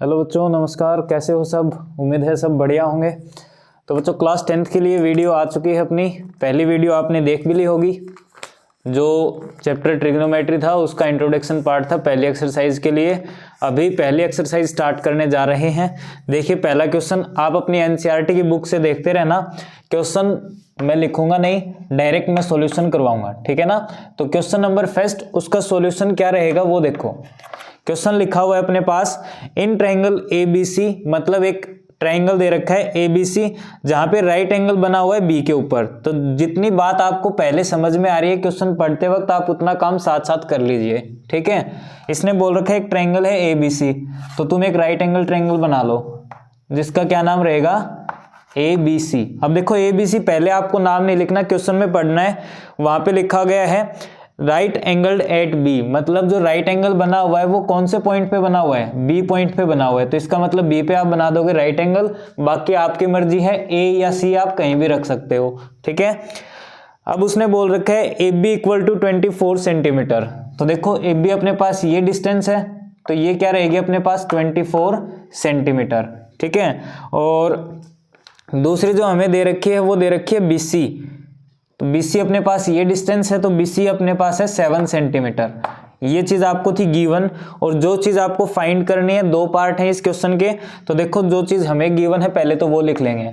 Hello बच्चों, नमस्कार। कैसे हो सब? उम्मीद है सब बढ़िया होंगे। तो बच्चों, क्लास 10th के लिए वीडियो आ चुकी है। अपनी पहली वीडियो आपने देख भी ली होगी। जो चैप्टर ट्रिग्नोमेट्री था उसका इंट्रोडक्शन पार्ट था पहली एक्सरसाइज के लिए। अभी पहली एक्सरसाइज स्टार्ट करने जा रहे हैं। देखिए, पहला क्वेश्चन आप अपनी एनसीईआरटी की बुक से देखते रहना। क्वेश्चन मैं लिखूंगा नहीं, डायरेक्ट मैं सॉल्यूशन करवाऊंगा, ठीक है ना। तो क्वेश्चन नंबर फर्स्ट, उसका सॉल्यूशन क्या रहेगा वो देखो। क्वेश्चन लिखा हुआ है अपने पास, इन ट्रायंगल एबीसी, मतलब एक ट्रायंगल दे रखा है एबीसी जहां पे राइट एंगल बना हुआ है बी के ऊपर। तो जितनी बात आपको पहले समझ में आ रही है क्वेश्चन पढ़ते वक्त, आप उतना काम साथ साथ कर लीजिए, ठीक है। इसने बोल रखा है एक ट्रायंगल है एबीसी, तो तुम एक राइट एंगल ट्रायंगल बना लो जिसका क्या नाम रहेगा, एबीसी। अब देखो, एबीसी पहले आपको नाम नहीं लिखना, क्वेश्चन में पढ़ना है। वहां पे लिखा गया है राइट एंगल्ड एट बी, मतलब जो राइट एंगल बना हुआ है वो कौन से पॉइंट पे बना हुआ है, बी पॉइंट पे बना हुआ है। तो इसका मतलब बी पे आप बना दोगे राइट एंगल। बाकी आपकी मर्जी है, ए या सी आप कहीं भी रख सकते हो, ठीक है। अब उसने बोल रखा है A B equal to 24 centimetre. तो देखो, ए बी अपने पास ये डिस्टेंस है, तो ये क्या रहेगी अपने पास 24 सेंटीमीटर, ठीक है। और दूसरी जो हमें दे रखी है वो दे रखी है बीसी। तो BC अपने पास ये डिस्टेंस है, तो BC अपने पास है 7 सेंटीमीटर। ये चीज आपको थी गिवन। और जो चीज आपको फाइंड करनी है, दो पार्ट है इस क्वेश्चन के। तो देखो, जो चीज हमें गिवन है पहले तो वो लिख लेंगे।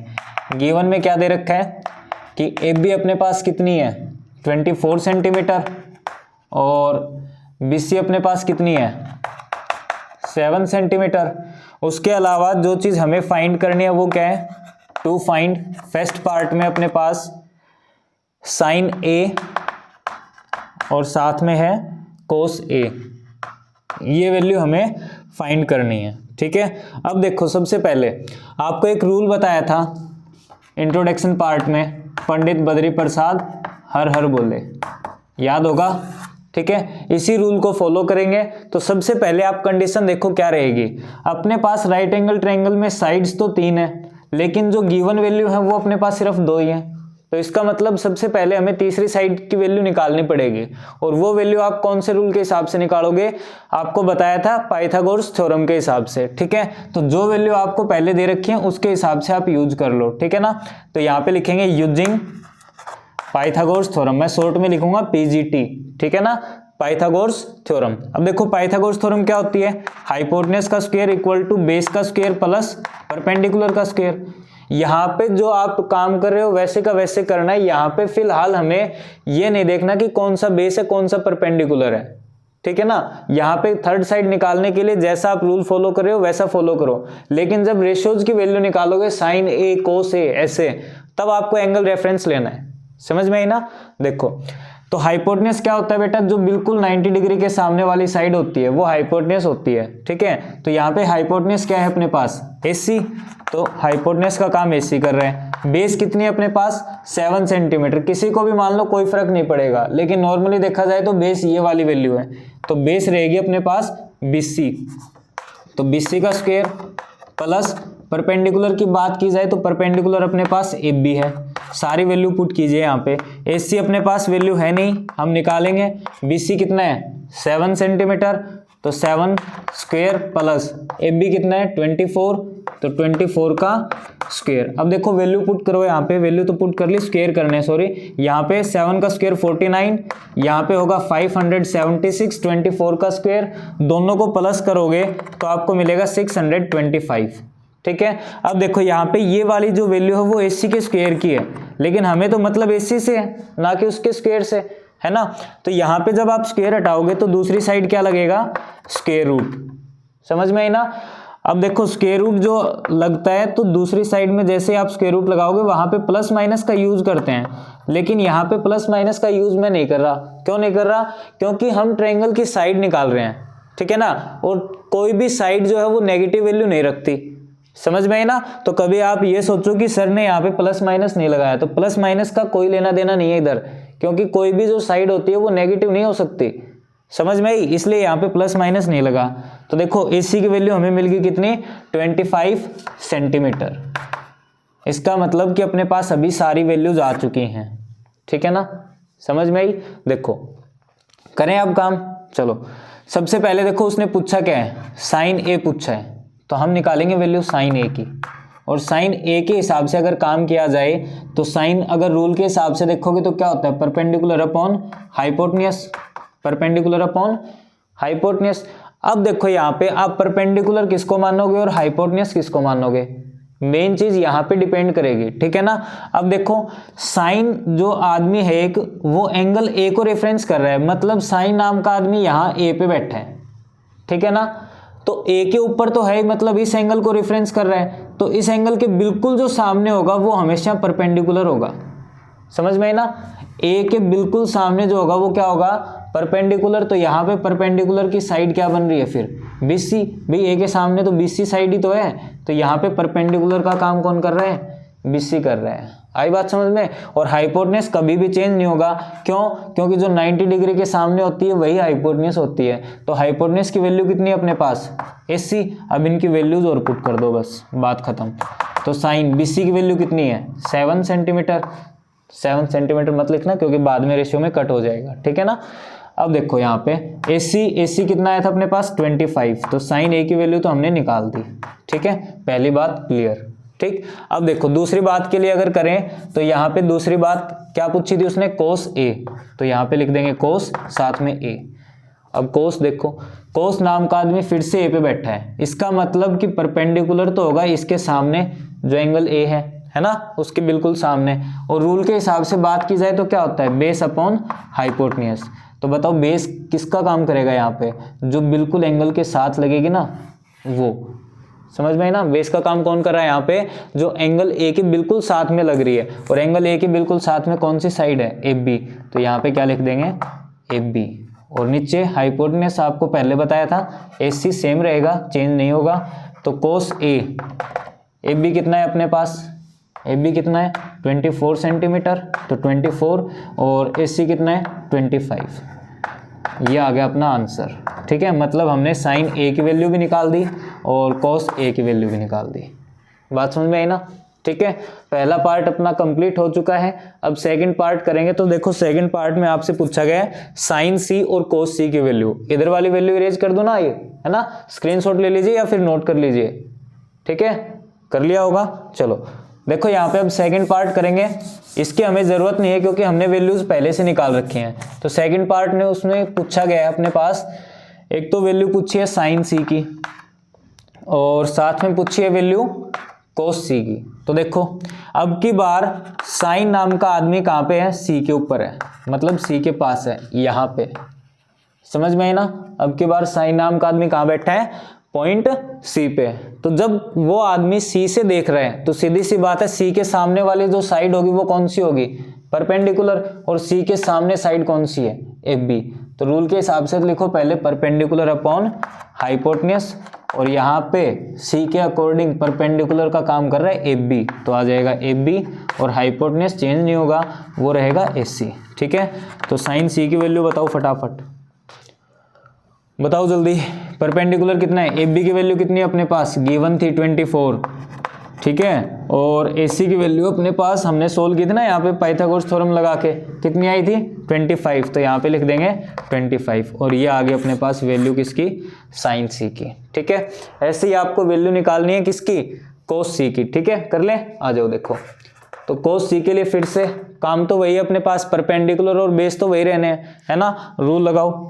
गिवन में क्या दे रखा है कि AB अपने पास कितनी है 24 सेंटीमीटर, और BC अपने पास कितनी है 7 सेंटीमीटर। उसके अलावा जो चीज हमें फाइंड करनी है वो क्या है, टू फाइंड। फर्स्ट पार्ट में अपने पास साइन ए और साथ में है कोस ए, ये वैल्यू हमें फाइंड करनी है, ठीक है। अब देखो, सबसे पहले आपको एक रूल बताया था इंट्रोडक्शन पार्ट में, पंडित बद्री प्रसाद हर हर बोले, याद होगा, ठीक है। इसी रूल को फॉलो करेंगे। तो सबसे पहले आप कंडीशन देखो क्या रहेगी। अपने पास राइट एंगल ट्रायंगल में साइड्स तो 3 है, लेकिन जो गिवन वैल्यू है वो अपने पास सिर्फ 2 ही है। तो इसका मतलब सबसे पहले हमें तीसरी साइड की वैल्यू निकालनी पड़ेगी। और वो वैल्यू आप कौन से रूल के हिसाब से निकालोगे, आपको बताया था पाइथागोरस थ्योरम के हिसाब से, ठीक है। तो जो वैल्यू आपको पहले दे रखी है उसके हिसाब से आप यूज कर लो, ठीक है ना। तो यहाँ पे लिखेंगे यूजिंग पाइथागोरस थ्योरम, मैं शॉर्ट में लिखूंगा PGT, ठीक है ना, पाइथागोरस थ्योरम। अब देखो, पाइथागोरस थ्योरम क्या होती है, हाइपोटेनस का स्क्वायर इक्वल टू बेस का स्क्वायर प्लस परपेंडिकुलर का स्क्वायर। यहाँ पे जो आप काम कर रहे हो वैसे का वैसे करना है। यहाँ पे फिलहाल हमें ये नहीं देखना कि कौन सा बेस है कौन सा परपेंडिकुलर है, ठीक है ना। यहाँ पे थर्ड साइड निकालने के लिए जैसा आप रूल फॉलो कर रहे हो वैसा फॉलो करो। लेकिन जब रेशियोज की वैल्यू निकालोगे साइन ए कोस ए ऐसे, तब आपको एंगल रेफरेंस लेना है। समझ में आई ना। देखो, तो हाइपोटेनस क्या होता है बेटा, जो बिल्कुल 90 डिग्री के सामने वाली साइड होती है वो हाइपोटेनस होती है, ठीक है। तो यहाँ पे हाइपोटेनस क्या है अपने पास, AC। तो हाइपोटेनस का काम AC कर रहे हैं। बेस कितनी है अपने पास 7 सेंटीमीटर। किसी को भी मान लो, कोई फर्क नहीं पड़ेगा, लेकिन नॉर्मली देखा जाए तो बेस ये वाली वैल्यू है। तो बेस रहेगी अपने पास BC। तो BC का स्क्वायर प्लस परपेंडिकुलर की बात की जाए तो परपेंडिकुलर अपने पास AB है। सारी वैल्यू पुट कीजिए यहाँ पे। AC अपने पास वैल्यू है नहीं, हम निकालेंगे। BC कितना है 7 सेंटीमीटर, तो 7 स्क्वायर प्लस AB कितना है 24, तो 24 का स्क्वायर। अब देखो, वैल्यू पुट करो यहाँ पे, वैल्यू तो पुट कर ली, स्क्वायर करने सॉरी। यहाँ पे 7 का स्क्वायर 49, यहाँ पे होगा 576, 24 का स्क्वायर, दोनों को प्लस करोगे तो आपको मिलेगा 625, ठीक है। अब देखो, यहाँ पे ये वाली जो वैल्यू है वो AC के स्क्वायर की है, लेकिन हमें तो मतलब AC से है ना कि उसके स्क्वायर से, है ना। तो यहाँ पे जब आप स्क्वायर हटाओगे तो दूसरी साइड क्या लगेगा, स्क्वायर रूट। समझ में आई ना। अब देखो, स्क्वायर रूट जो लगता है तो दूसरी साइड में जैसे आप स्क्वायर रूट लगाओगे वहां पे प्लस माइनस का यूज करते हैं, लेकिन यहाँ पे प्लस माइनस का यूज मैं नहीं कर रहा। क्यों नहीं कर रहा, क्योंकि हम ट्रायंगल की साइड निकाल रहे हैं, ठीक है ना। और कोई भी साइड जो है वो नेगेटिव वैल्यू नहीं रखती। समझ में आई ना। तो कभी आप ये सोचो कि सर ने यहाँ पे प्लस माइनस नहीं लगाया, तो प्लस माइनस का कोई लेना देना नहीं है इधर, क्योंकि कोई भी जो साइड होती है वो नेगेटिव नहीं हो सकती। समझ में आई, इसलिए यहाँ पे प्लस माइनस नहीं लगा। तो देखो, AC की वैल्यू हमें मिल गई कितनी 25 सेंटीमीटर। इसका मतलब कि अपने पास अभी सारी वैल्यूज आ चुकी हैं, ठीक है ना। समझ में आई। देखो, करें अब काम। चलो, सबसे पहले देखो उसने पूछा क्या है, साइन A पूछा है, तो हम निकालेंगे वैल्यू साइन ए की, और साइन ए के हिसाब से अगर काम किया जाए तो साइन अगर रूल के हिसाब से देखोगे तो क्या होता है, perpendicular upon hypotenuse, perpendicular upon hypotenuse. अब देखो यहाँ पे आप परपेंडिकुलर किसको मानोगे और हाइपोटेन्यूज किसको मानोगे, मेन चीज यहाँ पे डिपेंड करेगी, ठीक है ना। अब देखो साइन जो आदमी है एक, वो एंगल ए को रेफरेंस कर रहा है, मतलब साइन नाम का आदमी यहाँ ए पे बैठा है, ठीक है ना। तो ए के ऊपर तो है, मतलब इस एंगल को रेफरेंस कर रहा है, तो इस एंगल के बिल्कुल जो सामने होगा वो हमेशा परपेंडिकुलर होगा, समझ में आई ना। ए के बिल्कुल सामने जो होगा वो क्या होगा, परपेंडिकुलर। तो यहाँ पे परपेंडिकुलर की साइड क्या बन रही है फिर, बीसी। भाई ए के सामने तो बीसी साइड ही तो है, तो यहाँ पे परपेंडिकुलर का काम कौन कर रहा है, बीसी कर रहा है। आई बात समझ में। और हाइपोटेन्यूज कभी भी चेंज नहीं होगा, क्यों, क्योंकि जो 90 डिग्री के सामने होती है वही हाइपोटेन्यूज होती है। तो हाइपोटेन्यूज की वैल्यू कितनी है अपने पास, 80। अब इनकी वैल्यूज और पुट कर दो, बस बात खत्म। तो साइन बीसी की वैल्यू कितनी है, 7 सेंटीमीटर। 7 सेंटीमीटर मत लिखना क्योंकि बाद में रेशियो में कट हो जाएगा, ठीक है ना। अब देखो यहाँ पे AC कितना आया था अपने पास, 25। तो साइन ए की वैल्यू तो हमने निकाल दी, ठीक है, पहली बात क्लियर, ठीक। अब देखो दूसरी बात के लिए अगर करें तो यहाँ पे दूसरी बात क्या पूछी थी उसने, कोस ए। तो यहाँ पे लिख देंगे कोस साथ में ए। अब कोस देखो, कोस नाम का आदमी फिर से ए पे बैठा है, इसका मतलब कि परपेंडिकुलर तो होगा इसके सामने जो एंगल ए है ना, उसके बिल्कुल सामने। और रूल के हिसाब से बात की जाए तो क्या होता है, बेस अपॉन हाइपोटेन्यूज। तो बताओ बेस किसका काम करेगा यहाँ पे, जो बिल्कुल एंगल के साथ लगेगी ना वो, समझ में है ना। बेस का काम कौन कर रहा है यहाँ पे, जो एंगल ए के बिल्कुल साथ में लग रही है, और एंगल ए के बिल्कुल साथ में कौन सी साइड है, एफ बी। तो यहाँ पे क्या लिख देंगे, एफ बी। और नीचे हाइपोटेन्यूज आपको पहले बताया था, एस सी सेम रहेगा, चेंज नहीं होगा। तो कोस ए, एफ बी कितना है अपने पास, एफ बी कितना है 24 सेंटीमीटर, तो 24, और एस सी कितना है 25। ये आ गया अपना आंसर, ठीक है। मतलब हमने साइन ए की वैल्यू भी निकाल दी और कॉस ए की वैल्यू भी निकाल दी। बात समझ में आई ना, ठीक है। पहला पार्ट अपना कंप्लीट हो चुका है। अब सेकंड पार्ट करेंगे। तो देखो सेकंड पार्ट में आपसे पूछा गया है साइन सी और कोस सी की वैल्यू। इधर वाली वैल्यू इरेज कर दो ना, ये है ना, स्क्रीनशॉट ले लीजिए या फिर नोट कर लीजिए, ठीक है, कर लिया होगा। चलो देखो यहाँ पे अब सेकंड पार्ट करेंगे। इसकी हमें ज़रूरत नहीं है क्योंकि हमने वैल्यूज़ पहले से निकाल रखी हैं। तो सेकंड पार्ट में उसमें पूछा गया है अपने पास, एक तो वैल्यू पूछी है साइन सी की और साथ में पूछी है वैल्यू कोस सी की। तो देखो अब की बार साइन नाम का आदमी कहाँ पे है, सी के ऊपर है, मतलब सी के पास है, यहाँ पे, समझ में आई ना। अब की बार साइन नाम का आदमी कहाँ बैठा है, पॉइंट सी पे। तो जब वो आदमी सी से देख रहे हैं तो सीधी सी बात है सी के सामने वाली जो साइड होगी वो कौन सी होगी, परपेंडिकुलर। और सी के सामने साइड कौन सी है, एफ बी। तो रूल के हिसाब से लिखो पहले परपेंडिकुलर अपॉन हाइपोटेन्यूज, और यहाँ पे सी के अकॉर्डिंग परपेंडिकुलर का काम कर रहा है एफ बी, तो आ जाएगा एफ बी, और हाइपोटेन्यूज चेंज नहीं होगा, वो रहेगा एस सी, ठीक है। तो साइन सी की वैल्यू बताओ फटाफट, बताओ जल्दी। परपेंडिकुलर कितना है, एफ बी की वैल्यू कितनी है अपने पास, गिवन थी 24, ठीक है। और एस सी की वैल्यू अपने पास हमने सोल्व की थी ना यहाँ पे पाइथागोरस थ्योरम लगा के, कितनी आई थी 25। तो यहाँ पे लिख देंगे 25, और ये आ गई अपने पास वैल्यू किसकी, साइन सी की, ठीक है। ऐसे ही आपको वैल्यू निकालनी है किसकी, कोस सी की, ठीक है। कर ले, आ जाओ देखो। तो कोस सी के लिए फिर से काम तो वही है अपने पास, परपेंडिकुलर और बेस तो वही रहने हैं, है ना। रूल लगाओ,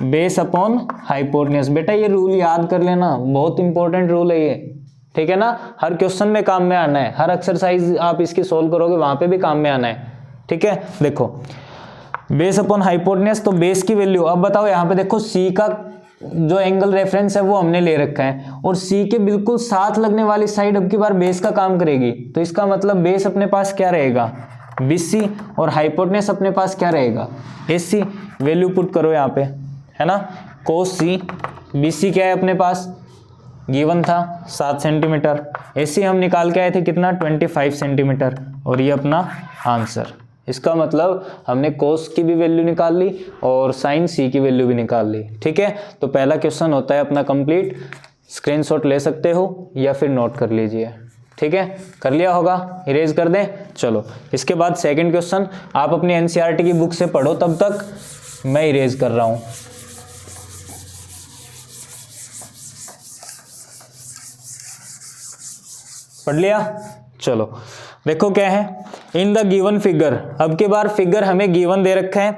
बेस अपॉन हाइपोटेन्यूज। बेटा ये रूल याद कर लेना, बहुत इंपॉर्टेंट रूल है ये, ठीक है ना। हर क्वेश्चन में काम में आना है, हर एक्सरसाइज आप इसकी सोल्व करोगे वहां पे भी काम में आना है, ठीक है। देखो बेस अपॉन हाइपोटेन्यूज, तो बेस की वैल्यू अब बताओ। यहाँ पे देखो सी का जो एंगल रेफरेंस है वो हमने ले रखा है, और सी के बिल्कुल साथ लगने वाली साइड अब की बार बेस का काम करेगी। तो इसका मतलब बेस अपने पास क्या रहेगा, BC, और हाइपोटेन्यूज अपने पास क्या रहेगा, AC। वैल्यू पुट करो यहाँ पे, है ना। कोस सी, BC क्या है अपने पास, गिवन था 7 सेंटीमीटर, AC हम निकाल के आए थे कितना 25 सेंटीमीटर, और ये अपना आंसर। इसका मतलब हमने कोस की भी वैल्यू निकाल ली और साइन सी की वैल्यू भी निकाल ली, ठीक है। तो पहला क्वेश्चन होता है अपना कंप्लीट। स्क्रीनशॉट ले सकते हो या फिर नोट कर लीजिए, ठीक है। कर लिया होगा, इरेज कर दें। चलो इसके बाद सेकंड क्वेश्चन आप अपनी NCERT की बुक से पढ़ो, तब तक मैं इरेज कर रहा हूँ। पढ़ लिया। चलो देखो क्या है, इन द गिवन फिगर, अब की बार फिगर हमें गिवन दे रखा है,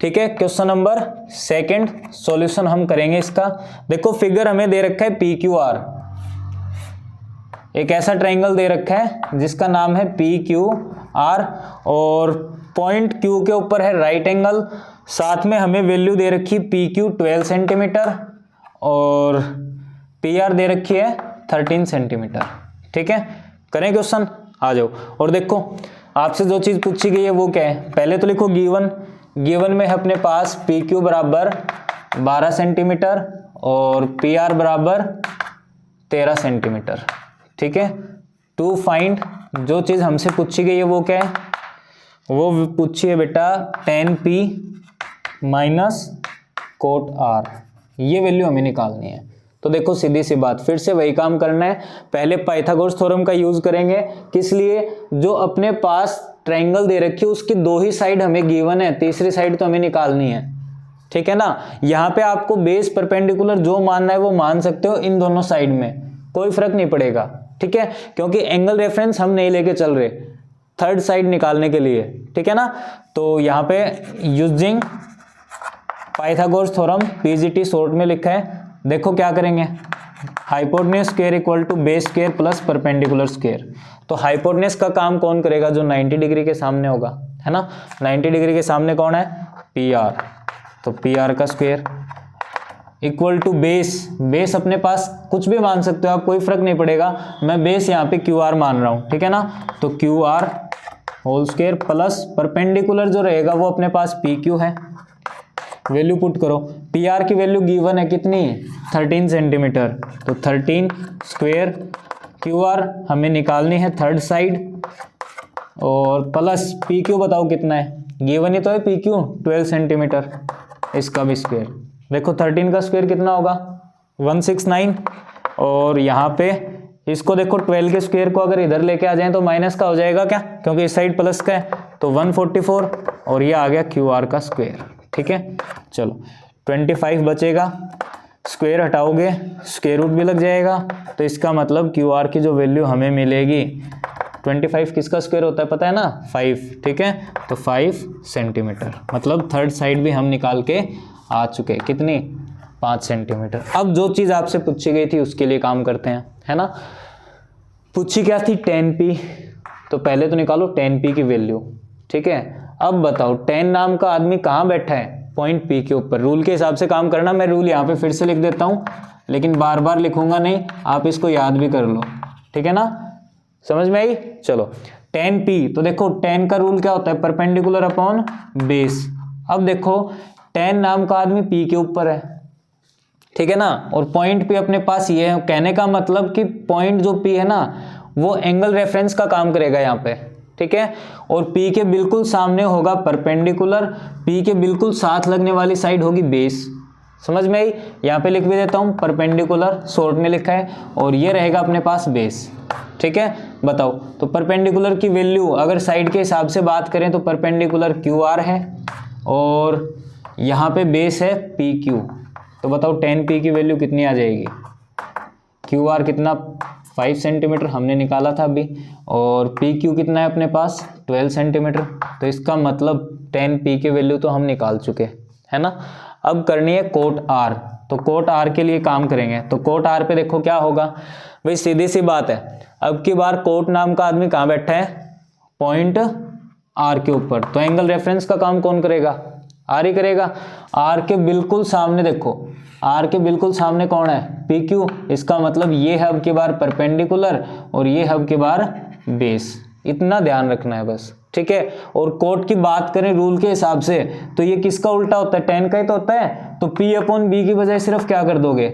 ठीक है। क्वेश्चन नंबर सेकंड सॉल्यूशन हम करेंगे इसका। देखो फिगर हमें दे रखा है पी क्यू आर, एक ऐसा ट्रायंगल दे रखा है जिसका नाम है पी क्यू आर, और पॉइंट क्यू के ऊपर है राइट एंगल, साथ में हमें वैल्यू दे रखी पी क्यू 12 सेंटीमीटर और पी आर दे रखी है 13 सेंटीमीटर, ठीक है। करें क्वेश्चन, आ जाओ। और देखो आपसे जो चीज पूछी गई है वो क्या है, पहले तो लिखो गिवन, गिवन में है अपने पास पी क्यू बराबर 12 सेंटीमीटर और पी आर बराबर 13 सेंटीमीटर, ठीक है। टू फाइंड, जो चीज हमसे पूछी गई है वो क्या है, वो पूछी है बेटा tan p minus cot r, ये वैल्यू हमें निकालनी है। तो देखो सीधी सी बात, फिर से वही काम करना है, पहले पाइथागोरस थ्योरम का यूज करेंगे, किस लिए, जो अपने पास ट्रायंगल दे रखी है उसकी दो ही साइड हमें गिवन है, तीसरी साइड तो हमें निकालनी है, ठीक है ना। यहाँ पे आपको बेस परपेंडिकुलर जो मानना है वो मान सकते हो, इन दोनों साइड में कोई फर्क नहीं पड़ेगा, ठीक है, क्योंकि एंगल रेफरेंस हम नहीं लेके चल रहे थर्ड साइड निकालने के लिए, ठीक है ना। तो यहाँ पे using Pythagoras theorem PGT short में लिखा है, देखो क्या करेंगे, hypotenuse square equal to base square plus perpendicular square. तो हाइपोटेन्यूज का काम कौन करेगा, जो 90 डिग्री के सामने होगा, है ना। 90 डिग्री के सामने कौन है, पी आर, तो पी आर का square equal to base, base अपने पास कुछ भी मान सकते हो आप, कोई फर्क नहीं पड़ेगा, मैं बेस यहाँ पे क्यू आर मान रहा हूँ, ठीक है ना। तो Q R whole square plus perpendicular जो रहेगा वो अपने पास पी क्यू है, वैल्यू पुट करो, पी आर की वैल्यू गिवन है कितनी, 13 सेंटीमीटर, तो 13 स्क्वायर, क्यू आर हमें निकालनी है थर्ड साइड, और प्लस पी क्यू बताओ कितना है, गिवन ही तो है पी क्यू 12 सेंटीमीटर, इसका भी स्क्वायर, देखो 13 का स्क्वायर कितना होगा 169, और यहाँ पे इसको देखो 12 के स्क्वायर को अगर इधर लेके आ जाएं तो माइनस का हो जाएगा क्या, क्योंकि इस साइड प्लस का है, तो 144, और ये आ गया क्यू आर का स्क्वायर, ठीक है। चलो 25 बचेगा, स्क्वायर हटाओगे स्क्वायर रूट भी लग जाएगा, तो इसका मतलब क्यू आर की जो वैल्यू हमें मिलेगी, 25 किसका स्क्वायर होता है पता है ना, 5, ठीक है। तो 5 सेंटीमीटर, मतलब थर्ड साइड भी हम निकाल के आ चुके, कितनी, 5 सेंटीमीटर। अब जो चीज़ आपसे पूछी गई थी उसके लिए काम करते हैं, है ना। पूछी क्या थी, tan p, तो पहले तो निकालो tan p की वैल्यू, ठीक है। अब बताओ tan नाम का आदमी कहाँ बैठा है, पॉइंट P के ऊपर, रूल के हिसाब से काम करना, मैं रूल यहाँ पे फिर से लिख देता हूँ, लेकिन बार बार लिखूंगा नहीं, आप इसको याद भी कर लो, ठीक है ना, समझ में आई। चलो tan P, तो देखो tan का रूल क्या होता है, परपेंडिकुलर अपॉन बेस। अब देखो tan नाम का आदमी P के ऊपर है, ठीक है ना, और पॉइंट P अपने पास ये है, कहने का मतलब कि पॉइंट जो P है ना वो एंगल रेफरेंस का काम करेगा यहाँ पे, ठीक है। और P के बिल्कुल सामने होगा परपेंडिकुलर, P के बिल्कुल साथ लगने वाली साइड होगी बेस, समझ में आई। यहाँ पे लिख भी देता हूँ परपेंडिकुलर, शॉर्ट में लिखा है, और ये रहेगा अपने पास बेस, ठीक है। बताओ, तो परपेंडिकुलर की वैल्यू अगर साइड के हिसाब से बात करें तो परपेंडिकुलर क्यू आर है, और यहाँ पे बेस है पी क्यू, तो बताओ tan p की वैल्यू कितनी आ जाएगी, क्यू आर कितना 5 सेंटीमीटर हमने निकाला था अभी, और पी क्यू कितना है अपने पास 12 सेंटीमीटर, तो इसका मतलब tan p की वैल्यू तो हम निकाल चुके, है ना। अब करनी है कोट r, तो कोट r के लिए काम करेंगे, तो कोट r पे देखो क्या होगा भाई, सीधी सी बात है, अब की बार कोट नाम का आदमी कहाँ बैठा है, पॉइंट r के ऊपर, तो एंगल रेफरेंस का काम कौन करेगा, r ही करेगा। r के बिल्कुल सामने देखो, r के बिल्कुल सामने कौन है, PQ, इसका मतलब ये है अब की बार परपेंडिकुलर और ये है अब की बार बेस, इतना ध्यान रखना है बस, ठीक है। और कोट की बात करें रूल के हिसाब से तो ये किसका उल्टा होता है, tan का ही तो होता है, तो P अपॉन B की बजाय सिर्फ क्या कर दोगे,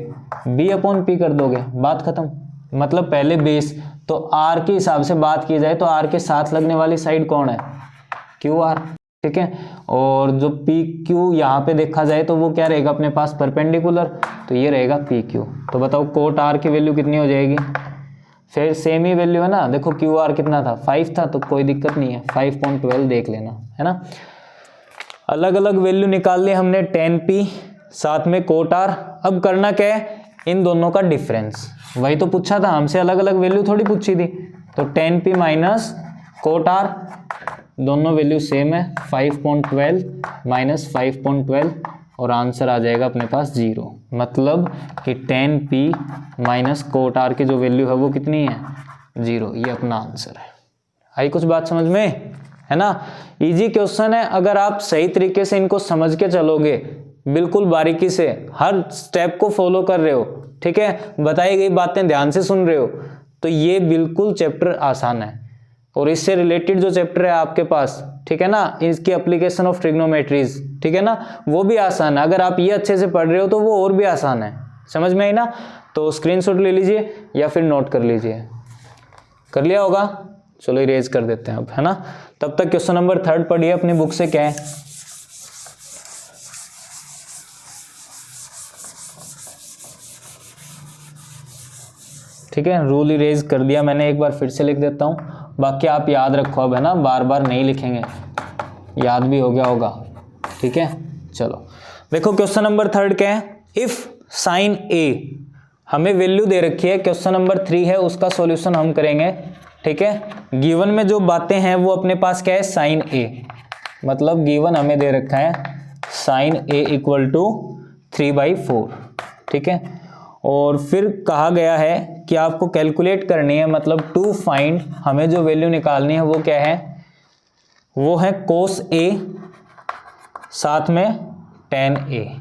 B अपॉन P कर दोगे, बात खत्म। मतलब पहले बेस, तो R के हिसाब से बात की जाए तो R के साथ लगने वाली साइड कौन है, QR, ठीक है। और जो PQ यहाँ पे देखा जाए तो वो क्या रहेगा अपने पास, परपेंडिकुलर, तो ये रहेगा PQ। तो बताओ कोट R की वैल्यू कितनी हो जाएगी, फिर सेम ही वैल्यू है ना, देखो QR कितना था 5 था, तो कोई दिक्कत नहीं है, 5.12 देख लेना, है ना। अलग अलग वैल्यू निकाल ली हमने tan P साथ में कोट R। अब करना क्या है, इन दोनों का डिफरेंस। वही तो पूछा था हमसे, अलग अलग वैल्यू थोड़ी पूछी थी। तो tan p minus cot r, दोनों वैल्यू सेम है, 5.12 माइनस 5.12 और आंसर आ जाएगा अपने पास 0। मतलब कि tan p minus cot r की जो वैल्यू है वो कितनी है, 0। ये अपना आंसर है। आई कुछ बात समझ में, है ना। इजी क्वेश्चन है, अगर आप सही तरीके से इनको समझ के चलोगे, बिल्कुल बारीकी से हर स्टेप को फॉलो कर रहे हो, ठीक है, बताई गई बातें ध्यान से सुन रहे हो, तो ये बिल्कुल चैप्टर आसान है। और इससे रिलेटेड जो चैप्टर है आपके पास, ठीक है ना, इसकी एप्लीकेशन ऑफ ट्रिग्नोमेट्रीज, ठीक है ना, वो भी आसान है। अगर आप ये अच्छे से पढ़ रहे हो तो वो और भी आसान है। समझ में आई ना। तो स्क्रीनशॉट ले लीजिए या फिर नोट कर लीजिए। कर लिया होगा, चलो इरेज कर देते हैं अब, है ना। तब तक क्वेश्चन नंबर 3 पढ़िए अपनी बुक से। क्या है, ठीक है, रूल इरेज कर दिया मैंने, एक बार फिर से लिख देता हूँ। बाकी आप याद रखो अब, है ना, बार बार नहीं लिखेंगे, याद भी हो गया होगा, ठीक है। चलो देखो क्वेश्चन नंबर 3 क्या है, इफ साइन ए, हमें वैल्यू दे रखी है, क्वेश्चन नंबर 3 है, उसका सॉल्यूशन हम करेंगे, ठीक है। गिवन में जो बातें हैं वो अपने पास क्या है, साइन ए, मतलब गिवन हमें दे रखा है साइन ए इक्वल टू 3/4, ठीक है। और फिर कहा गया है कि आपको कैलकुलेट करनी है, मतलब टू फाइंड, हमें जो वैल्यू निकालनी है वो क्या है, वो है कोस ए साथ में टेन ए,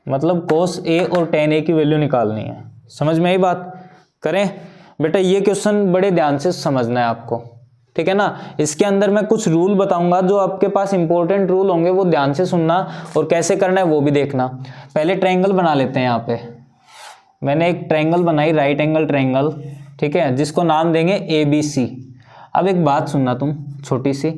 मतलब कोस ए और टेन ए की वैल्यू निकालनी है। समझ में आई बात। करें बेटा, ये क्वेश्चन बड़े ध्यान से समझना है आपको, ठीक है ना। इसके अंदर मैं कुछ रूल बताऊंगा, जो आपके पास इंपॉर्टेंट रूल होंगे, वो ध्यान से सुनना और कैसे करना है वो भी देखना। पहले ट्रायंगल बना लेते हैं। यहाँ पे मैंने एक ट्रायंगल बनाई, राइट एंगल ट्रायंगल, ठीक है, जिसको नाम देंगे ABC। अब एक बात सुनना तुम छोटी सी,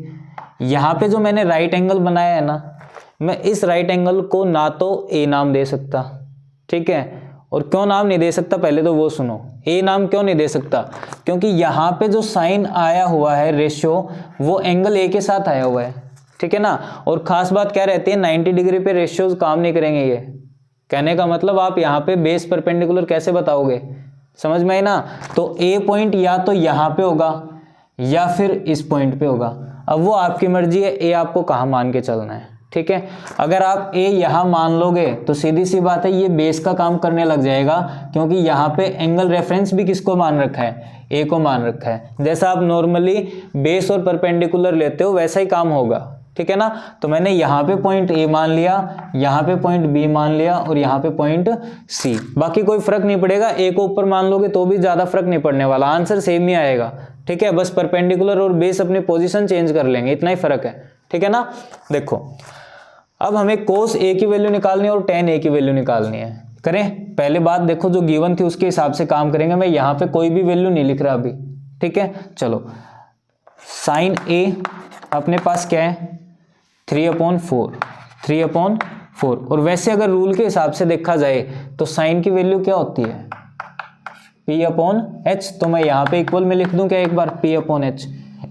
यहाँ पे जो मैंने राइट एंगल बनाया है ना, मैं इस राइट एंगल को ना तो A नाम दे सकता, ठीक है, और क्यों नाम नहीं दे सकता पहले तो वो सुनो। ए नाम क्यों नहीं दे सकता, क्योंकि यहाँ पे जो साइन आया हुआ है रेशियो, वो एंगल ए के साथ आया हुआ है, ठीक है ना। और खास बात क्या रहती है, 90 डिग्री पे रेशियोज काम नहीं करेंगे। ये कहने का मतलब आप यहाँ पे बेस परपेंडिकुलर कैसे बताओगे, समझ में आई ना। तो ए पॉइंट या तो यहाँ पे होगा या फिर इस पॉइंट पे होगा। अब वो आपकी मर्जी है, ए आपको कहाँ मान के चलना है, ठीक है। अगर आप ए यहाँ मान लोगे तो सीधी सी बात है, ये बेस का काम करने लग जाएगा, क्योंकि यहाँ पे एंगल रेफरेंस भी किसको मान रखा है, ए को मान रखा है। जैसा आप नॉर्मली बेस और परपेंडिकुलर लेते हो वैसा ही काम होगा, ठीक है ना। तो मैंने यहाँ पे पॉइंट ए मान लिया, यहाँ पे पॉइंट बी मान लिया और यहाँ पे पॉइंट सी। बाकी कोई फर्क नहीं पड़ेगा, ए को ऊपर मान लोगे तो भी ज्यादा फर्क नहीं पड़ने वाला, आंसर सेम ही आएगा, ठीक है। बस परपेंडिकुलर और बेस अपनी पोजीशन चेंज कर लेंगे, इतना ही फर्क है, ठीक है ना। देखो अब हमें कोस ए की वैल्यू निकालनी है और टेन ए की वैल्यू निकालनी है। करें, पहले बात देखो, जो गिवन थी उसके हिसाब से काम करेंगे। मैं यहाँ पे कोई भी वैल्यू नहीं लिख रहा अभी, ठीक है। चलो साइन ए अपने पास क्या है, 3/4 और वैसे अगर रूल के हिसाब से देखा जाए तो साइन की वैल्यू क्या होती है, P/H। तो मैं यहाँ पे इक्वल में लिख दूं क्या एक बार, P/H।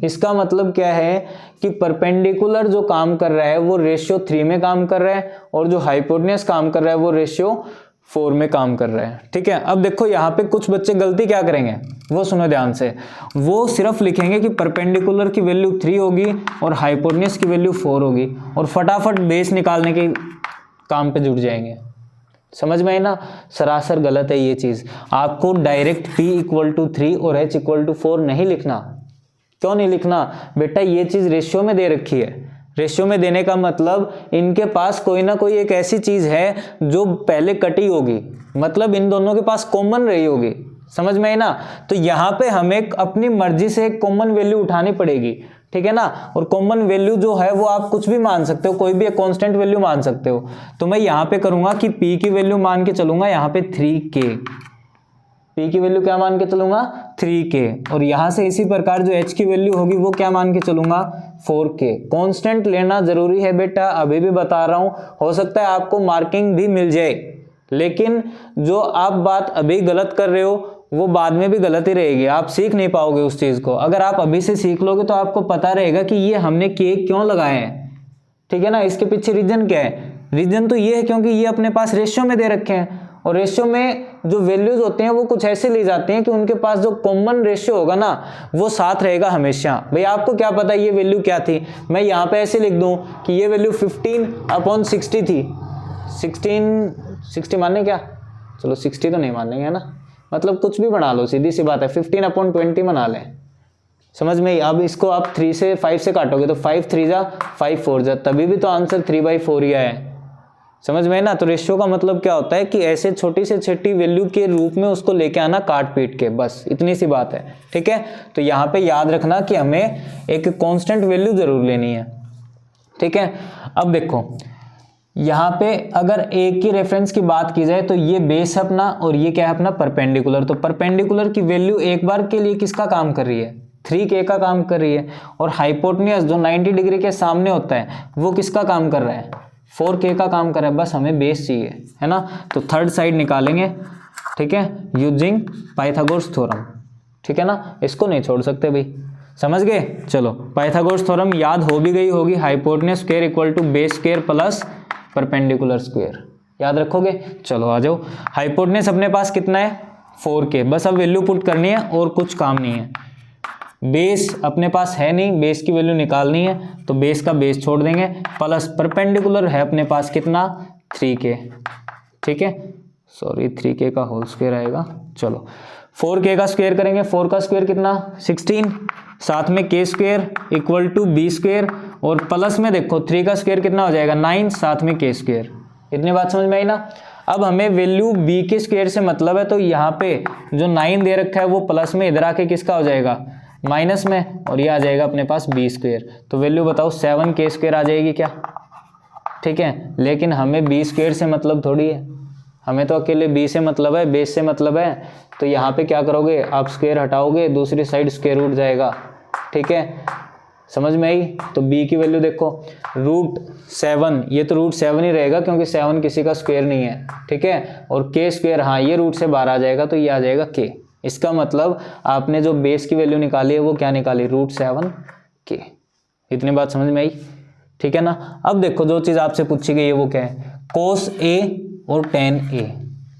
इसका मतलब क्या है कि परपेंडिकुलर जो काम कर रहा है वो रेशियो 3 में काम कर रहा है, और जो हाइपोटेन्यूस काम कर रहा है वो रेशियो 4 में काम कर रहा है, ठीक है। अब देखो यहाँ पे कुछ बच्चे गलती क्या करेंगे, वो सुनो ध्यान से। वो सिर्फ लिखेंगे कि परपेंडिकुलर की वैल्यू 3 होगी और हाइपोटेन्यूस की वैल्यू 4 होगी, और फटाफट बेस निकालने के काम पे जुट जाएंगे। समझ में आई ना, सरासर गलत है ये चीज। आपको डायरेक्ट P=3 और H=4 नहीं लिखना। क्यों नहीं लिखना बेटा, ये चीज रेशियो में दे रखी है। रेशियो में देने का मतलब इनके पास कोई ना कोई एक ऐसी चीज है जो पहले कटी होगी, मतलब इन दोनों के पास कॉमन रही होगी। समझ में आई ना। तो यहाँ पे हमें अपनी मर्जी से एक कॉमन वैल्यू उठानी पड़ेगी, ठीक है ना। और कॉमन वैल्यू जो है वो आप कुछ भी मान सकते हो, कोई भी एक कांस्टेंट वैल्यू मान सकते हो। तो मैं यहाँ पे करूंगा कि P की वैल्यू मान के चलूंगा यहाँ पे 3K। P की वैल्यू क्या मान के चलूंगा, 3K। और यहां से इसी प्रकार जो H की वैल्यू होगी वो क्या मान के चलूंगा, 4K। कांस्टेंट लेना जरूरी है बेटा, अभी भी बता रहा हूं। हो सकता है आपको मार्किंग भी मिल जाए, लेकिन जो आप बात अभी गलत कर रहे हो वो बाद में भी गलत ही रहेगी, आप सीख नहीं पाओगे उस चीज को। अगर आप अभी से सीख लोगे तो आपको पता रहेगा कि ये हमने K क्यों लगाए हैं, ठीक है ना। इसके पीछे रीजन क्या है, रीजन तो ये है क्योंकि ये अपने पास रेशियो में दे रखे हैं, और रेशियो में जो वैल्यूज होते हैं वो कुछ ऐसे ली जाती हैं कि उनके पास जो कॉमन रेशियो होगा ना वो साथ रहेगा हमेशा। भाई आपको क्या पता ये वैल्यू क्या थी, मैं यहाँ पे ऐसे लिख दूँ कि ये वैल्यू 15/60 थी। 60 माने क्या, चलो 60 तो नहीं मानेंगे है ना, मतलब कुछ भी बना लो, सीधी सी बात है, 15/20 बना लें, समझ में। अब इसको आप 3 से 5 से काटोगे तो 5 3 जा 5 4 जा, तभी भी तो आंसर 3/4 ही आया है, समझ में ना। तो रेशियो का मतलब क्या होता है कि ऐसे छोटी से छोटी वैल्यू के रूप में उसको लेके आना काट पीट के, बस इतनी सी बात है, ठीक है। तो यहाँ पे याद रखना कि हमें एक कांस्टेंट वैल्यू जरूर लेनी है, ठीक है। अब देखो यहाँ पे अगर ए की रेफरेंस की बात की जाए तो ये बेस है अपना और ये क्या है अपना परपेंडिकुलर। तो परपेंडिकुलर की वैल्यू एक बार के लिए किसका काम कर रही है, 3k का काम कर रही है, और हाइपोटेन्यूज जो 90 डिग्री के सामने होता है वो किसका काम कर रहा है, 4k का काम कर रहा है। बस हमें बेस चाहिए है ना, तो थर्ड साइड निकालेंगे, ठीक है, यूजिंग पाइथागोरस थ्योरम, ठीक है ना, इसको नहीं छोड़ सकते भाई, समझ गए। चलो पाइथागोरस थ्योरम याद हो भी गई होगी, hypotenuse square equal to base square plus perpendicular square, याद रखोगे। चलो आ जाओ, हाइपोटेन्यूज अपने पास कितना है 4k, बस अब वैल्यू पुट करनी है और कुछ काम नहीं है। बेस अपने पास है नहीं, बेस की वैल्यू निकालनी है तो बेस का बेस छोड़ देंगे, प्लस परपेंडिकुलर है अपने पास कितना 3k, ठीक है, सॉरी 3k का होल स्क्वायर आएगा। चलो 4k का स्क्वायर करेंगे, 4 का स्क्वायर कितना 16, साथ में k square equal to b square, और प्लस में देखो 3 का स्क्वायर कितना हो जाएगा 9, साथ में k स्क्वायर। इतनी बात समझ में आई ना। अब हमें वैल्यू b के स्क्वायर से मतलब है, तो यहाँ पे जो 9 दे रखा है वो प्लस में इधर आके किसका हो जाएगा माइनस में, और ये आ जाएगा अपने पास b स्क्वायर। तो वैल्यू बताओ 7k स्क्वायर आ जाएगी क्या, ठीक है। लेकिन हमें b स्क्वायर से मतलब थोड़ी है, हमें तो अकेले b से मतलब है, बेस से मतलब है। तो यहाँ पे क्या करोगे आप स्क्वायर हटाओगे, दूसरी साइड स्क्वायर रूट जाएगा, ठीक है, समझ में आई। तो b की वैल्यू देखो √7, ये तो √7 ही रहेगा क्योंकि 7 किसी का स्क्वायर नहीं है, ठीक है, और k स्क्वायर हाँ ये रूट से बाहर आ जाएगा तो ये आ जाएगा k। इसका मतलब आपने जो बेस की वैल्यू निकाली है वो क्या निकाली √7k। इतनी बात समझ में आई, ठीक है ना। अब देखो जो चीज़ आपसे पूछी गई है वो क्या है, cos a और tan a,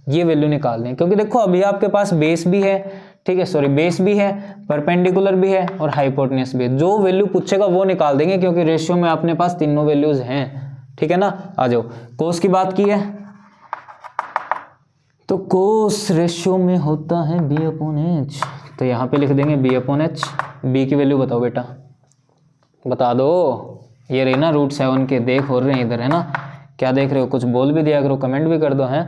ये वैल्यू निकालनी है, क्योंकि देखो अभी आपके पास बेस भी है, ठीक है, सॉरी बेस भी है, परपेंडिकुलर भी है और हाइपोटेन्यूज भी है। जो वैल्यू पूछेगा वो निकाल देंगे क्योंकि रेशियो में अपने पास तीनों वैल्यूज हैं, ठीक है ना। आ जाओ, कोस की बात की है तो कोस रेशियो में होता है b/h, तो यहाँ पे लिख देंगे b/h। b की वैल्यू बताओ बेटा, बता दो। ये रही ना √7 के, देख हो रहे हैं इधर है ना, क्या देख रहे हो, कुछ बोल भी दिया करो, कमेंट भी कर दो, हैं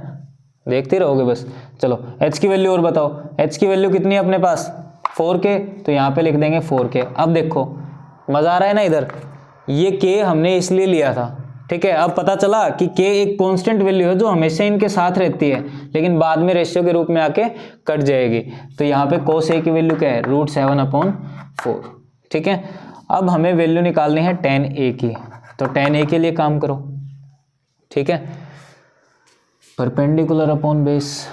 देखते रहोगे बस। चलो h की वैल्यू और बताओ, h की वैल्यू कितनी है अपने पास 4k, तो यहाँ पे लिख देंगे 4k। अब देखो मज़ा आ रहा है ना इधर, ये k हमने इसलिए लिया था, ठीक है। अब पता चला कि k एक कांस्टेंट वैल्यू है जो हमेशा इनके साथ रहती है लेकिन बाद में रेशियो के रूप में आके कट जाएगी। तो यहाँ पे cos a की वैल्यू क्या है √7/4, ठीक है। अब हमें वैल्यू निकालनी है tan a की, तो tan a के लिए काम करो, ठीक है, परपेंडिकुलर अपॉन बेस,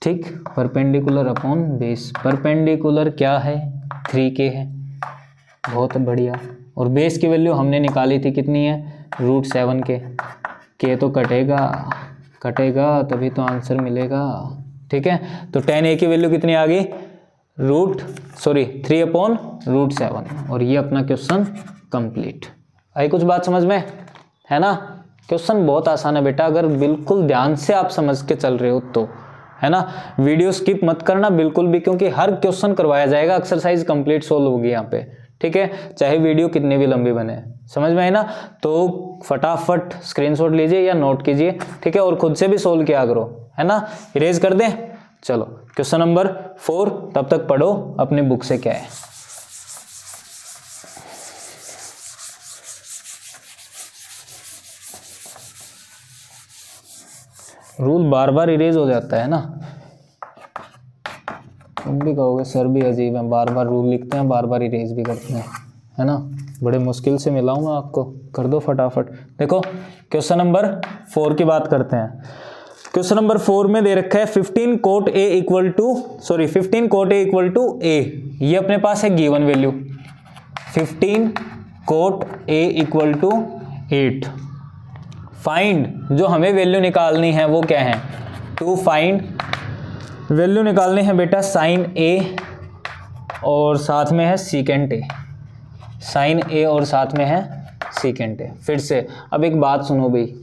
ठीक, परपेंडिकुलर अपॉन बेस। परपेंडिकुलर क्या है 3k है, बहुत बढ़िया, और बेस की वैल्यू हमने निकाली थी कितनी है √7k, k तो कटेगा तभी तो आंसर मिलेगा, ठीक है। तो tan a की वैल्यू कितनी आ गई 3/√7, और ये अपना क्वेश्चन कंप्लीट। आई कुछ बात समझ में, है ना। क्वेश्चन बहुत आसान है बेटा, अगर बिल्कुल ध्यान से आप समझ के चल रहे हो तो, है ना। वीडियो स्किप मत करना बिल्कुल भी, क्योंकि हर क्वेश्चन करवाया जाएगा, एक्सरसाइज कंप्लीट सोल्व होगी यहाँ पे, ठीक है, चाहे वीडियो कितनी भी लंबी बने, समझ में आई ना। तो फटाफट स्क्रीनशॉट लीजिए या नोट कीजिए, ठीक है, और खुद से भी सोल्व किया करो, है ना। इरेज कर दें, चलो क्वेश्चन नंबर 4, तब तक पढ़ो अपनी बुक से क्या है। रूल बार बार इरेज हो जाता है ना, तुम भी कहोगे सर भी अजीब है, बार बार रूल लिखते हैं बार बार इरेज भी करते हैं, है ना। बड़े मुश्किल से मिला हूं मैं आपको, कर दो फटाफट। देखो क्वेश्चन नंबर 4 की बात करते हैं। क्वेश्चन नंबर 4 में दे रखा है 15 cot a equal to a, ये अपने पास है given value 15 cot a equal to 8। Find, जो हमें वैल्यू निकालनी है वो क्या है टू फाइंड वैल्यू निकालनी है बेटा साइन ए और साथ में है सीकेंट ए, साइन ए और साथ में है सीकेंट ए। फिर से अब एक बात सुनो भाई,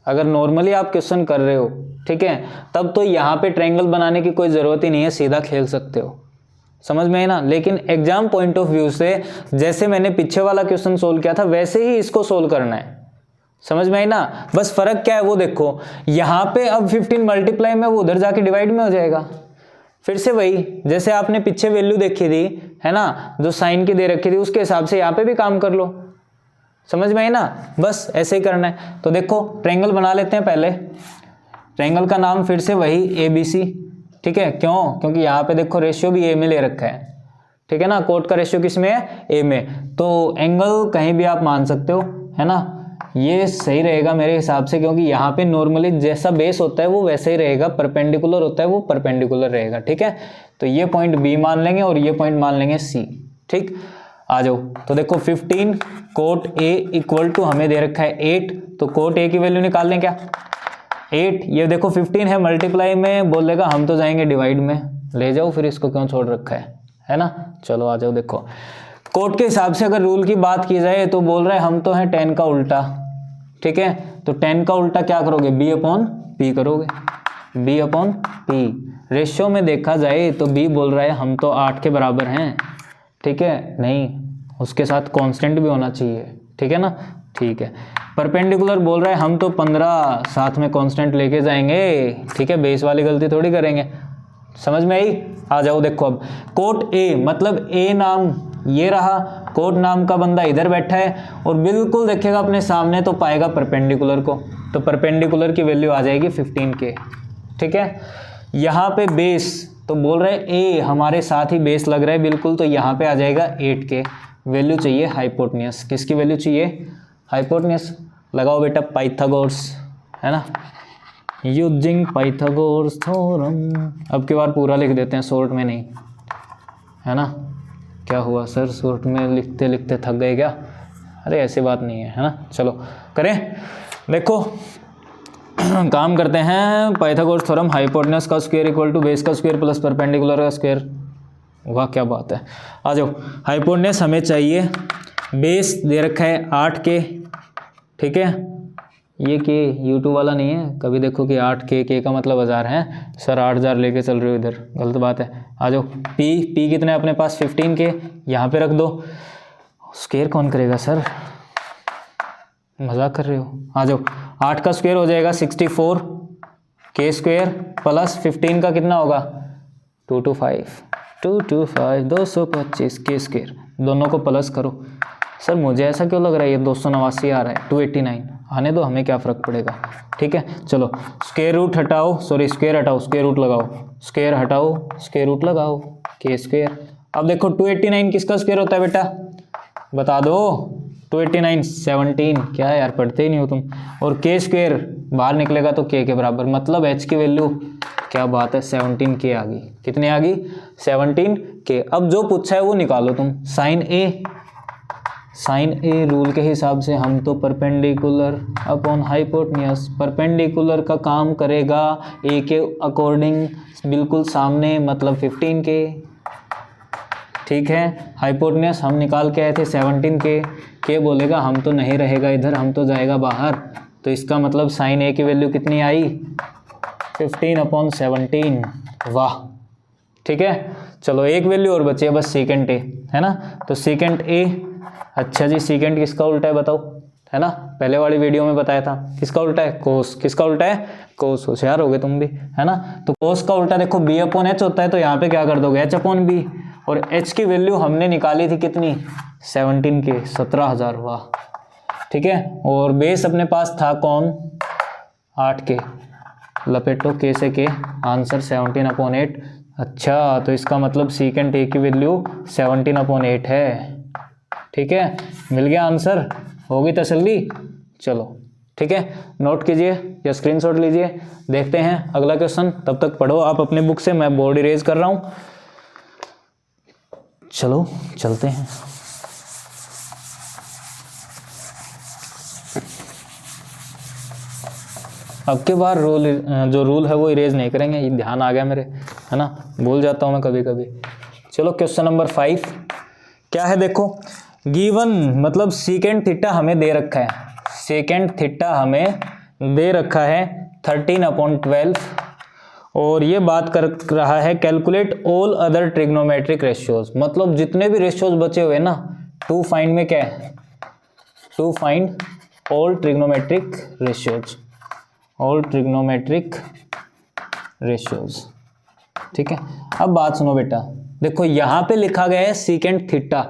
अगर नॉर्मली आप क्वेश्चन कर रहे हो, ठीक है, तब तो यहाँ पे ट्रायंगल बनाने की कोई ज़रूरत ही नहीं है, सीधा खेल सकते हो, समझ में है ना। लेकिन एग्जाम पॉइंट ऑफ व्यू से जैसे मैंने पीछे वाला क्वेश्चन सोल्व किया था वैसे ही इसको सोल्व करना है, समझ में आई ना। बस फर्क क्या है वो देखो, यहाँ पे अब 15 मल्टीप्लाई में वो उधर जाके डिवाइड में हो जाएगा। फिर से वही जैसे आपने पीछे वैल्यू देखी थी, है ना, जो साइन की दे रखी थी, उसके हिसाब से यहाँ पे भी काम कर लो, समझ में आई ना। बस ऐसे ही करना है। तो देखो ट्रायंगल बना लेते हैं पहले। ट्रायंगल का नाम फिर से वही ABC, ठीक है। क्यों? क्योंकि यहाँ पे देखो रेशियो भी ए में ले रखा है, ठीक है ना। कोट का रेशियो किस में है? ए में। तो एंगल कहीं भी आप मान सकते हो, है ना। ये सही रहेगा मेरे हिसाब से, क्योंकि यहाँ पे नॉर्मली जैसा बेस होता है वो वैसे ही रहेगा, परपेंडिकुलर होता है वो परपेंडिकुलर रहेगा, ठीक है। तो ये पॉइंट बी मान लेंगे और ये पॉइंट मान लेंगे सी, ठीक। आ जाओ, तो देखो 15 कोट ए इक्वल टू हमें दे रखा है 8, तो कोट ए की वैल्यू निकाल लें क्या? 8, ये देखो 15 है, मल्टीप्लाई में बोलेगा, हम तो जाएंगे डिवाइड में, ले जाओ फिर, इसको क्यों छोड़ रखा है ना। चलो आ जाओ, देखो कोट के हिसाब से अगर रूल की बात की जाए तो बोल रहा है हम तो हैं 10 का उल्टा, ठीक है। तो 10 का उल्टा क्या करोगे? b अपॉन पी करोगे, b अपॉन पी। रेशियो में देखा जाए तो b बोल रहा है हम तो 8 के बराबर हैं, ठीक है, नहीं उसके साथ कांस्टेंट भी होना चाहिए, ठीक है ना, ठीक है। परपेंडिकुलर बोल रहा है हम तो 15 साथ में कांस्टेंट लेके जाएंगे, ठीक है, बेस वाली गलती थोड़ी करेंगे, समझ में आई। आ जाओ देखो, अब कोट ए मतलब ए नाम ये रहा, कोट नाम का बंदा इधर बैठा है और बिल्कुल देखेगा अपने सामने तो पाएगा परपेंडिकुलर को, तो परपेंडिकुलर की वैल्यू आ जाएगी 15K, ठीक है। यहाँ पे बेस तो बोल रहे हैं ए हमारे साथ ही बेस लग रहा है बिल्कुल, तो यहाँ पे आ जाएगा 8K। वैल्यू चाहिए हाइपोटेन्यूस, किसकी वैल्यू चाहिए? हाइपोटेन्यूस। लगाओ बेटा पाइथागोरस, है ना, यूजिंग पाइथागोरस थ्योरम। अब की बार पूरा लिख देते हैं, शॉर्ट में नहीं, है ना। क्या हुआ सर, शॉर्ट में लिखते लिखते थक गए क्या? अरे ऐसी बात नहीं है ना। चलो करें, देखो काम करते हैं। पाइथागोरस थ्योरम, हाइपोटेन्यूस का स्क्वायर इक्वल टू बेस का स्क्वायर प्लस परपेंडिकुलर का स्क्वायर। वाह क्या बात है। आ जाओ, हाइपोटेन्यूस हमें चाहिए, बेस दे रखा है 8K, ठीक है। ये के यूट्यूब वाला नहीं है, कभी देखो कि 8K का मतलब 1000 है, सर 8000 लेके चल रहे हो इधर, गलत बात है। आ जाओ, पी कितने अपने पास? 15K, यहाँ पे रख दो। स्क्वायर कौन करेगा सर, मजाक कर रहे हो? आ जाओ, 8 का स्क्वायर हो जाएगा 64K स्क्वायर प्लस 15 का कितना होगा? 225 225 स्क्वायर, दोनों को प्लस करो। सर मुझे ऐसा क्यों लग रहा है ये 289 आ रहा है, 289 आने दो, हमें क्या फ़र्क पड़ेगा, ठीक है। चलो स्क्वायर रूट हटाओ, सॉरी स्क्वायर हटाओ, स्क्वायर रूट लगाओ, स्क्वायर हटाओ स्क्वायर रूट लगाओ, के स्क्वायर। अब देखो 289 किसका स्क्वायर होता है बेटा, बता दो। 289 17, क्या यार पढ़ते ही नहीं हो तुम। और के स्क्वायर बाहर निकलेगा तो के बराबर, मतलब एच की वैल्यू, क्या बात है, 17K आ गई। कितने आ गई? 17K। अब जो पूछा है वो निकालो तुम। साइन ए रूल के हिसाब से हम तो परपेंडिकुलर अपॉन हाइपोटेन्यूस, परपेंडिकुलर का काम करेगा ए के अकॉर्डिंग बिल्कुल सामने, मतलब 15K, ठीक है। हाइपोटेन्यूस हम निकाल के आए थे 17K, के बोलेगा हम तो नहीं रहेगा इधर, हम तो जाएगा बाहर, तो इसका मतलब साइन ए की वैल्यू कितनी आई? 15/17। वाह, ठीक है। चलो एक वैल्यू और बची है बस, सेकेंड ए, है ना। तो सेकेंड ए, अच्छा जी, सेकेंड किसका उल्टा है बताओ, है ना, पहले वाली वीडियो में बताया था किसका उल्टा है? कोस। किसका उल्टा है? कोस। होशियार हो गए तुम भी, है ना। तो कोस का उल्टा देखो b/h होता है, तो यहाँ पे क्या कर दोगे? h/b। और h की वैल्यू हमने निकाली थी कितनी? 17K, 17,000। वाह, ठीक है। और बेस अपने पास था कौन? 8K। लपेटो के से के, आंसर 17/8। अच्छा, तो इसका मतलब सेकेंड ए की वैल्यू 17/8 है, ठीक है। मिल गया आंसर, होगी तसल्ली। चलो ठीक है, नोट कीजिए या स्क्रीनशॉट लीजिए, देखते हैं अगला क्वेश्चन। तब तक पढ़ो आप अपने बुक से, मैं बोर्ड इरेज कर रहा हूँ। चलो चलते हैं। अब के बार जो रूल है वो इरेज नहीं करेंगे, ये ध्यान आ गया मेरे, है ना, भूल जाता हूँ मैं कभी कभी। चलो क्वेश्चन नंबर 5 क्या है देखो, गिवन मतलब सीकेंट थीटा हमें दे रखा है, सेकेंड थीटा हमें दे रखा है 13/12 और ये बात कर रहा है calculate all other trigonometric ratios, मतलब जितने भी रेशियोज बचे हुए ना, टू फाइंड में क्या है, to find all trigonometric ratios, all trigonometric ratios. ठीक है, अब बात सुनो बेटा, देखो यहाँ पे लिखा गया है सीकेंट थीटा,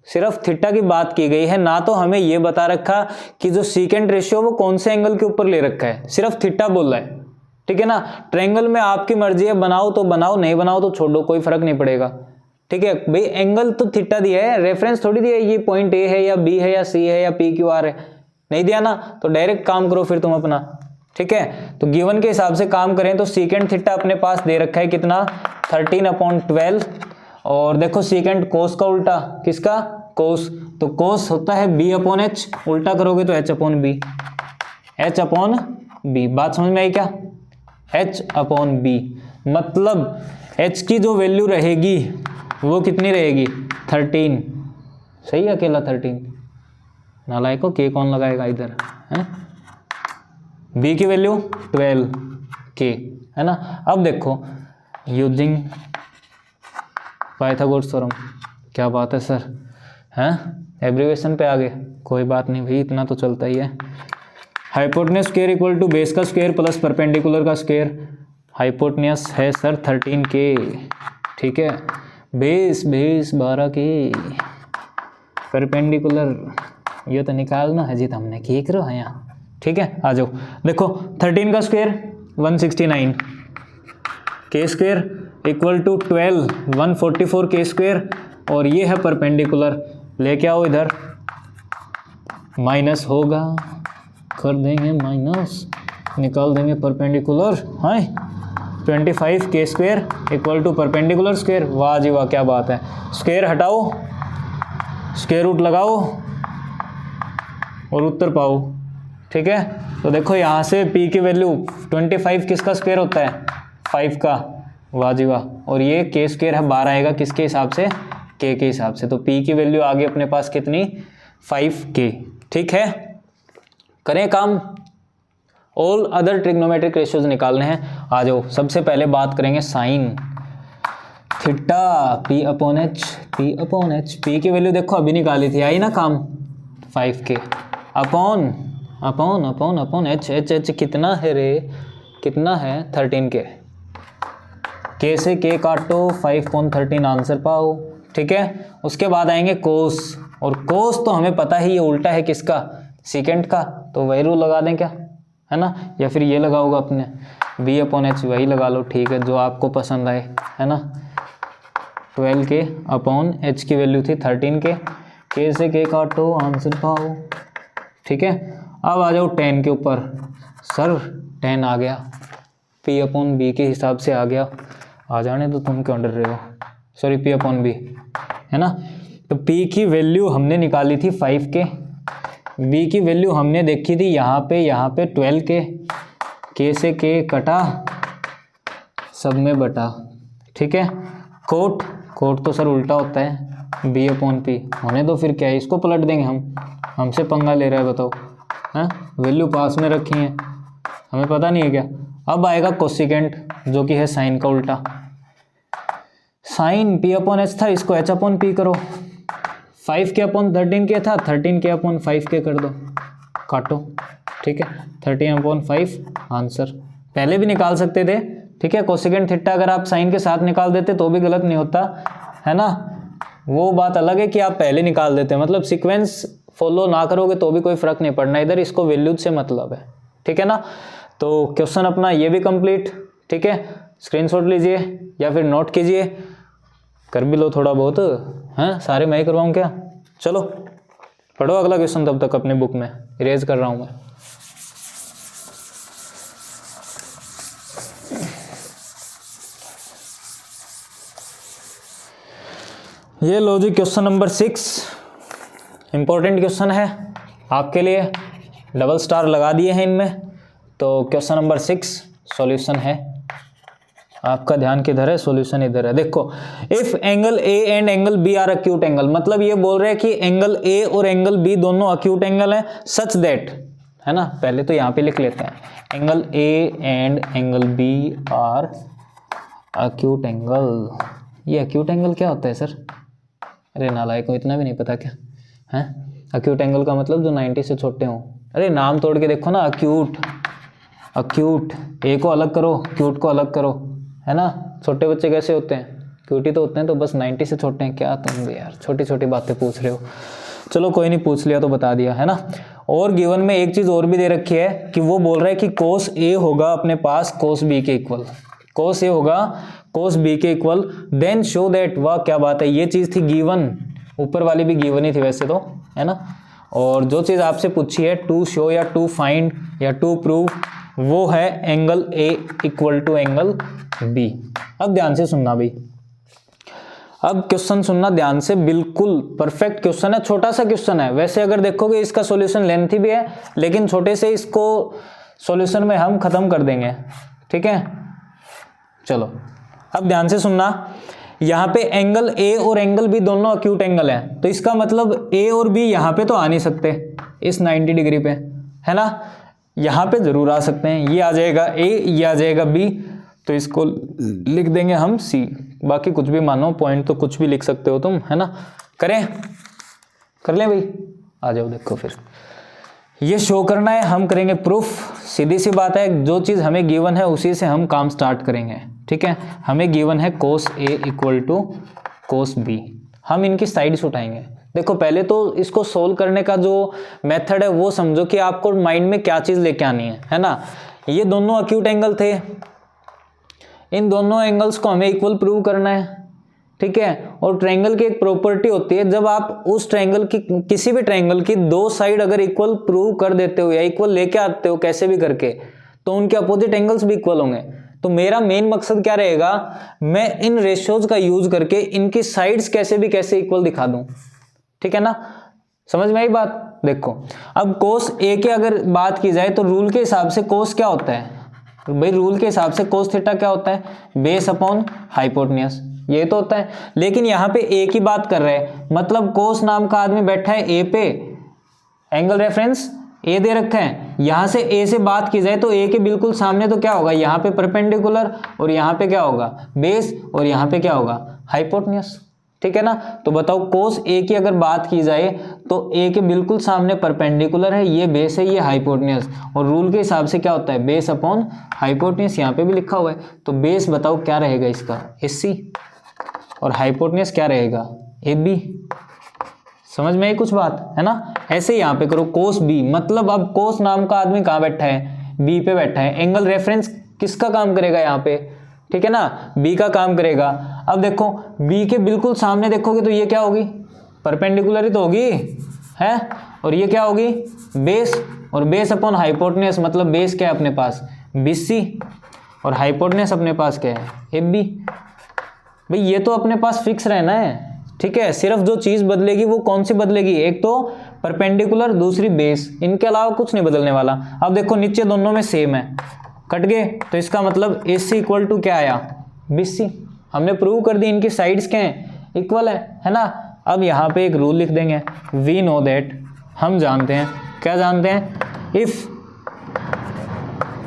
सिर्फ थीटा की बात की गई है, ना तो हमें ये बता रखा कि जो सीकेंट रेशियो वो कौन से एंगल के ऊपर ले रखा है, सिर्फ थीटा बोल रहा है। ठीक है ना, ट्रायंगल में आपकी मर्जी है, बनाओ तो बनाओ, नहीं बनाओ तो छोड़ो, कोई फर्क नहीं पड़ेगा। ठीक है भाई, एंगल तो थीटा दिया है, रेफरेंस थोड़ी दिया है ये पॉइंट ए है या बी है या सी है या पी क्यू आर है, नहीं दिया ना, तो डायरेक्ट काम करो फिर तुम अपना। ठीक है, तो गिवन के हिसाब से काम करें तो सीकेंट थीटा अपने पास दे रखा है कितना, 13/12 और देखो सीकेंट कोस का उल्टा, किसका, कोस, तो कोस होता है b/h, उल्टा करोगे तो h/b, h/b, बात समझ में आई क्या, h/b, मतलब h की जो वैल्यू रहेगी वो कितनी रहेगी, 13, सही है, अकेला 13, नालायको के कौन लगाएगा इधर है, b की वैल्यू 12 के, है ना। अब देखो यूजिंग पाइथागोरस थ्योरम, क्या बात है सर, हैं एब्रीवेशन पे आ गए, कोई बात नहीं भाई, इतना तो चलता ही है। Hypotenuse square equal to base का स्क्वायर प्लस परपेंडिकुलर का स्क्वायर, हाइपोटेन्यूज है सर 13 के, ठीक है, बेस 12 के, परपेंडिकुलर ये तो निकालना है जी, तो हमने की करो है यहाँ। ठीक है, आ जाओ, देखो 13 का स्क्वायर 169 के स्क्वायर इक्वल टू 12 144 के स्क्वायर, और ये है परपेंडिकुलर, लेके आओ इधर, माइनस होगा, कर देंगे माइनस, निकाल देंगे परपेंडिकुलर, हाँ 25 के square equal to perpendicular square, वाह जी वाह, क्या बात है, स्क्वायर हटाओ, स्क्वायर रूट लगाओ और उत्तर पाओ। ठीक है, तो देखो यहाँ से p की वैल्यू 25 किसका स्क्वायर होता है, 5 का, वाह जी वाह, और ये k स्क्वायर है 12 आएगा किसके हिसाब से, k के हिसाब से, तो p की वैल्यू आ गई अपने पास कितनी, 5k। ठीक है, करें काम, ऑल अदर ट्रिग्नोमेट्रिक रेशियोज निकालने हैं, आ जाओ, सबसे पहले बात करेंगे sine theta, p/h, p/h, p की वैल्यू देखो अभी निकाली थी, आई ना काम, 5k अपॉन h कितना है रे, कितना है 13k, k से k काटो, 5/13 आंसर पाओ। ठीक है, उसके बाद आएंगे कोस, और कोस तो हमें पता ही ये उल्टा है किसका, सीकेंट का, तो वही रूल लगा दें क्या, है ना, या फिर ये लगाओगे अपने b/h, वही लगा लो, ठीक है, जो आपको पसंद आए, है ना, 12k अपॉन h की वैल्यू थी 13k, k से k काटो, आंसर पाओ। ठीक है, अब आ जाओ 10 के ऊपर, सर 10 आ गया, p/b के हिसाब से आ गया, आ जाने तो तुम क्यों डर रहे हो, सॉरी p/b, है ना, तो p की वैल्यू हमने निकाली थी 5k, b की वैल्यू हमने देखी थी यहाँ पे 12k, k से k कटा, सब में बटा। ठीक है, कोट तो सर उल्टा होता है, b/p, होने दो, फिर क्या है, इसको पलट देंगे हम, हमसे पंगा ले रहा है बताओ, हैं, वैल्यू पास में रखी है, हमें पता नहीं है क्या। अब आएगा कोसिकेंट, जो कि है साइन का उल्टा, साइन p/h था, इसको h/p करो, 5k/13k था, 13k/5k कर दो, काटो। ठीक है, 13/5 आंसर, पहले भी निकाल सकते थे। ठीक है, कोसिकेंट थीटा अगर आप साइन के साथ निकाल देते तो भी गलत नहीं होता, है ना, वो बात अलग है कि आप पहले निकाल देते, मतलब सीक्वेंस फॉलो ना करोगे तो भी कोई फर्क नहीं पड़ना, इधर इसको वैल्यूज से मतलब है। ठीक है ना, तो क्वेश्चन अपना ये भी कंप्लीट। ठीक है, स्क्रीनशॉट लीजिए या फिर नोट कीजिए, कर भी लो थोड़ा बहुत, हैं, सारे मैं ही करवाऊँ क्या, चलो पढ़ो अगला क्वेश्चन, तब तक अपनी बुक में इरेज कर रहा हूँ मैं। ये लो जी क्वेश्चन नंबर 6, इंपॉर्टेंट क्वेश्चन है आपके लिए, डबल स्टार लगा दिए हैं इनमें। तो क्वेश्चन नंबर 6 सॉल्यूशन है। आपका ध्यान किधर है? सॉल्यूशन इधर है। देखो, if angle A and angle B are acute angle, मतलब ये बोल रहे हैं कि एंगल ए और एंगल बी दोनों अक्यूट एंगल है, सच दैट, है ना, पहले तो यहाँ पे लिख लेते हैं, angle A and angle B are acute angle. ये अक्यूट एंगल क्या होता है सर? अरे नालायक को इतना भी नहीं पता क्या है? अक्यूट एंगल का मतलब जो 90 से छोटे हों। अरे नाम तोड़ के देखो ना, अक्यूट, अक्यूट, ए को अलग करो, क्यूट को अलग करो, है ना। छोटे बच्चे कैसे होते हैं? क्यूट ही तो होते हैं, तो बस 90 से छोटे हैं। क्या तुम भी यार छोटी छोटी बातें पूछ रहे हो। चलो कोई नहीं, पूछ लिया तो बता दिया, है ना। और गिवन में एक चीज और भी दे रखी है कि वो बोल रहा है कि कोस ए होगा अपने पास कोस बी के इक्वल, कोस ए होगा कोस बी के इक्वल, देन शो दैट, वाह क्या बात है, ये चीज थी गिवन, ऊपर वाली भी गिवन ही थी वैसे तो, है ना। और जो चीज आपसे पूछी है टू शो या टू फाइंड या टू प्रूव, वो है angle A equal to angle B. अब ध्यान से सुनना भाई, अब क्वेश्चन सुनना ध्यान से, बिल्कुल परफेक्ट क्वेश्चन है, छोटा सा क्वेश्चन है। वैसे अगर देखोगे इसका सॉल्यूशन लेंथी भी है, लेकिन छोटे से इसको सॉल्यूशन में हम खत्म कर देंगे, ठीक है। चलो अब ध्यान से सुनना, यहाँ पे एंगल ए और एंगल बी दोनों अक्यूट एंगल है, तो इसका मतलब ए और बी यहाँ पे तो आ नहीं सकते इस 90 डिग्री पे, है ना। यहाँ पे जरूर आ सकते हैं, ये आ जाएगा ए, ये आ जाएगा बी, तो इसको लिख देंगे हम सी। बाकी कुछ भी मानो, पॉइंट तो कुछ भी लिख सकते हो तुम, है ना। करें, कर लें भाई, आ जाओ। देखो फिर ये शो करना है, हम करेंगे प्रूफ। सीधी सी बात है, जो चीज़ हमें गिवन है उसी से हम काम स्टार्ट करेंगे, ठीक है। हमें गिवन है कोस ए इक्वल टू कोस बी, हम इनकी साइड्स उठाएंगे। देखो पहले तो इसको सोल्व करने का जो मेथड है वो समझो कि आपको माइंड में क्या चीज़ लेके आनी है ना। ये दोनों अक्यूट एंगल थे, इन दोनों एंगल्स को हमें इक्वल प्रूव करना है, ठीक है। और ट्रायंगल की एक प्रॉपर्टी होती है, जब आप उस ट्रायंगल की, किसी भी ट्रायंगल की दो साइड अगर इक्वल प्रूव कर देते हो या इक्वल लेके आते हो कैसे भी करके, तो उनके अपोजिट एंगल्स भी इक्वल होंगे। तो मेरा मेन मकसद क्या रहेगा, मैं इन रेशियोज का यूज करके इनकी साइड्स कैसे भी कैसे इक्वल दिखा दूं, ठीक है ना। समझ में आई बात? देखो अब कोस ए के अगर बात की जाए तो रूल के हिसाब से कोस क्या होता है भाई, रूल के हिसाब से कोस थीटा क्या होता है, बेस अपॉन हाइपोटेन्यूज, ये तो होता है। लेकिन यहाँ पे ए की बात कर रहे हैं, मतलब कोस नाम का आदमी बैठा है ए पे, एंगल रेफरेंस ए दे रखा है, यहाँ से ए से बात की जाए तो ए के बिल्कुल सामने तो क्या होगा, यहाँ पे परपेंडिकुलर, और यहाँ पे क्या होगा बेस, और यहाँ पे क्या होगा हाइपोटेन्यूज, ठीक है ना। तो बताओ कोस ए की अगर बात की जाए तो ए के बिल्कुल सामने परपेंडिकुलर है, ये बेस है, ये हाइपोटेन्यूज, और रूल के हिसाब से क्या होता है बेस अपॉन हाइपोटेन्यूज, यहाँ पे भी लिखा हुआ है। तो बेस बताओ क्या रहेगा इसका, AC, और हाइपोटेन्यूज क्या रहेगा, AB। समझ में आई कुछ बात, है ना। ऐसे यहाँ पे करो कोस बी, मतलब अब कोस नाम का आदमी कहाँ बैठा है, बी पे बैठा है, एंगल रेफरेंस किसका काम करेगा यहाँ पे, ठीक है ना, बी का काम करेगा। अब देखो बी के बिल्कुल सामने देखोगे तो ये क्या होगी, परपेंडिकुलर ही तो होगी, है, और ये क्या होगी बेस, और बेस अपॉन हाइपोटेन्यूज, मतलब बेस क्या है अपने पास BC, और हाइपोटेन्यूज अपने पास क्या है AB। भाई ये तो अपने पास फिक्स रहना है, ठीक है। सिर्फ जो चीज बदलेगी वो कौन सी बदलेगी, एक तो परपेंडिकुलर, दूसरी बेस, इनके अलावा कुछ नहीं बदलने वाला। अब देखो नीचे दोनों में सेम है, कट गए, तो इसका मतलब AC इक्वल टू क्या आया BC। हमने प्रूव कर दी इनकी साइड्स क्या हैं, इक्वल है ना। अब यहाँ पे एक रूल लिख देंगे, वी नो दैट, हम जानते हैं, क्या जानते हैं, इफ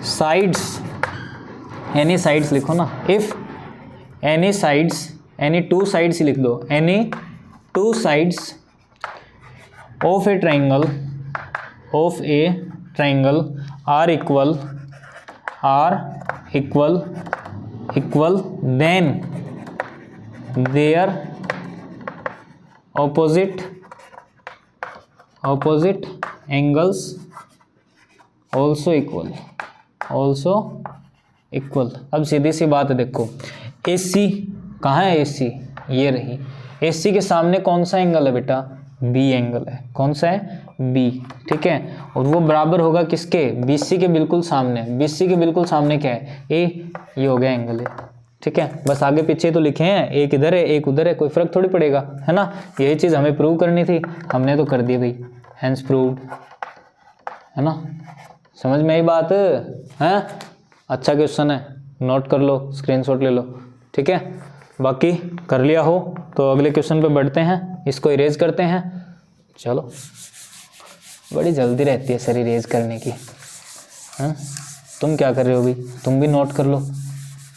साइड्स, एनी साइड्स लिखो ना, if any sides, any two sides ही लिख दो, any two sides of a triangle, of a triangle are equal, then their opposite angles also equal। अब सीधी सी बात है, देखो AC कहाँ है, AC ये रही, AC के सामने कौन सा एंगल है बेटा, B एंगल है, कौन सा है B, ठीक है। और वो बराबर होगा किसके, BC के बिल्कुल सामने, BC के बिल्कुल सामने क्या है A, ये हो गया एंगल A, ठीक है। बस आगे पीछे तो लिखे हैं, एक इधर है एक उधर है, कोई फर्क थोड़ी पड़ेगा, है ना। यही चीज हमें प्रूव करनी थी, हमने तो कर दी भाई, हेंस प्रूव्ड, है ना। समझ में आई बात है? अच्छा क्वेश्चन है, नोट कर लो, स्क्रीनशॉट ले लो, ठीक है। बाकी कर लिया हो तो अगले क्वेश्चन पे बढ़ते हैं, इसको इरेज करते हैं। चलो, बड़ी जल्दी रहती है सर इरेज करने की। हाँ, तुम क्या कर रहे हो अभी? तुम भी नोट कर लो,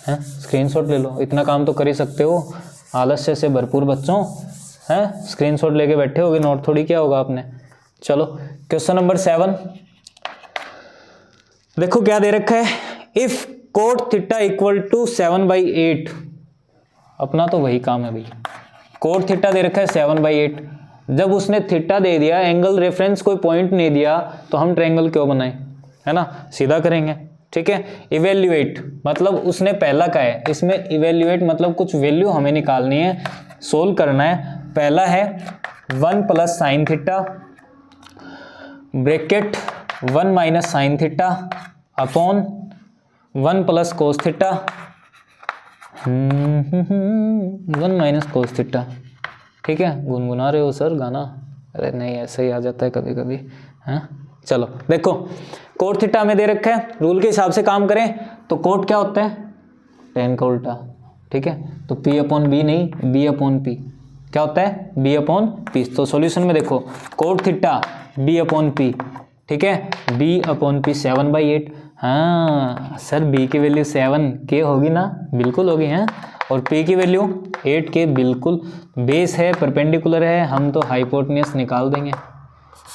हैं, स्क्रीनशॉट ले लो, इतना काम तो कर ही सकते हो। आलस्य से भरपूर बच्चों, हैं, स्क्रीनशॉट लेके बैठे होगे, नोट थोड़ी किया होगा आपने। चलो क्वेश्चन नंबर 7 देखो क्या दे रखा है। If cot theta equal to 7/8, अपना तो वही काम है भाई। कोट थीटा दे रखा है 7/8, जब उसने थीटा दे दिया, एंगल रेफरेंस कोई पॉइंट नहीं दिया, तो हम ट्रायंगल क्यों बनाए, है ना, सीधा करेंगे, ठीक है। इवेल्युएट मतलब उसने पहला का है, इसमें इवेल्युएट मतलब कुछ वैल्यू हमें निकालनी है, सोल्व करना है। पहला है 1 + sin theta bracket 1 - sin theta upon 1 + cos theta 1 - cos theta, ठीक है। गुनगुना रहे हो सर गाना? अरे नहीं, ऐसे ही आ जाता है कभी कभी, हाँ। चलो देखो, कोट थीटा में दे रखा है, रूल के हिसाब से काम करें तो कोट क्या होता है, tan का उल्टा, ठीक है। तो P/B नहीं, B/P क्या होता है, B/P। तो सॉल्यूशन में देखो, कोट थीटा B/P, ठीक है, B/P 7/8। हाँ सर, B की वैल्यू 7K होगी ना, बिल्कुल होगी, हैं, और P की वैल्यू 8K, बिल्कुल। बेस है, परपेंडिकुलर है, हम तो हाइपोटेन्यूस निकाल देंगे,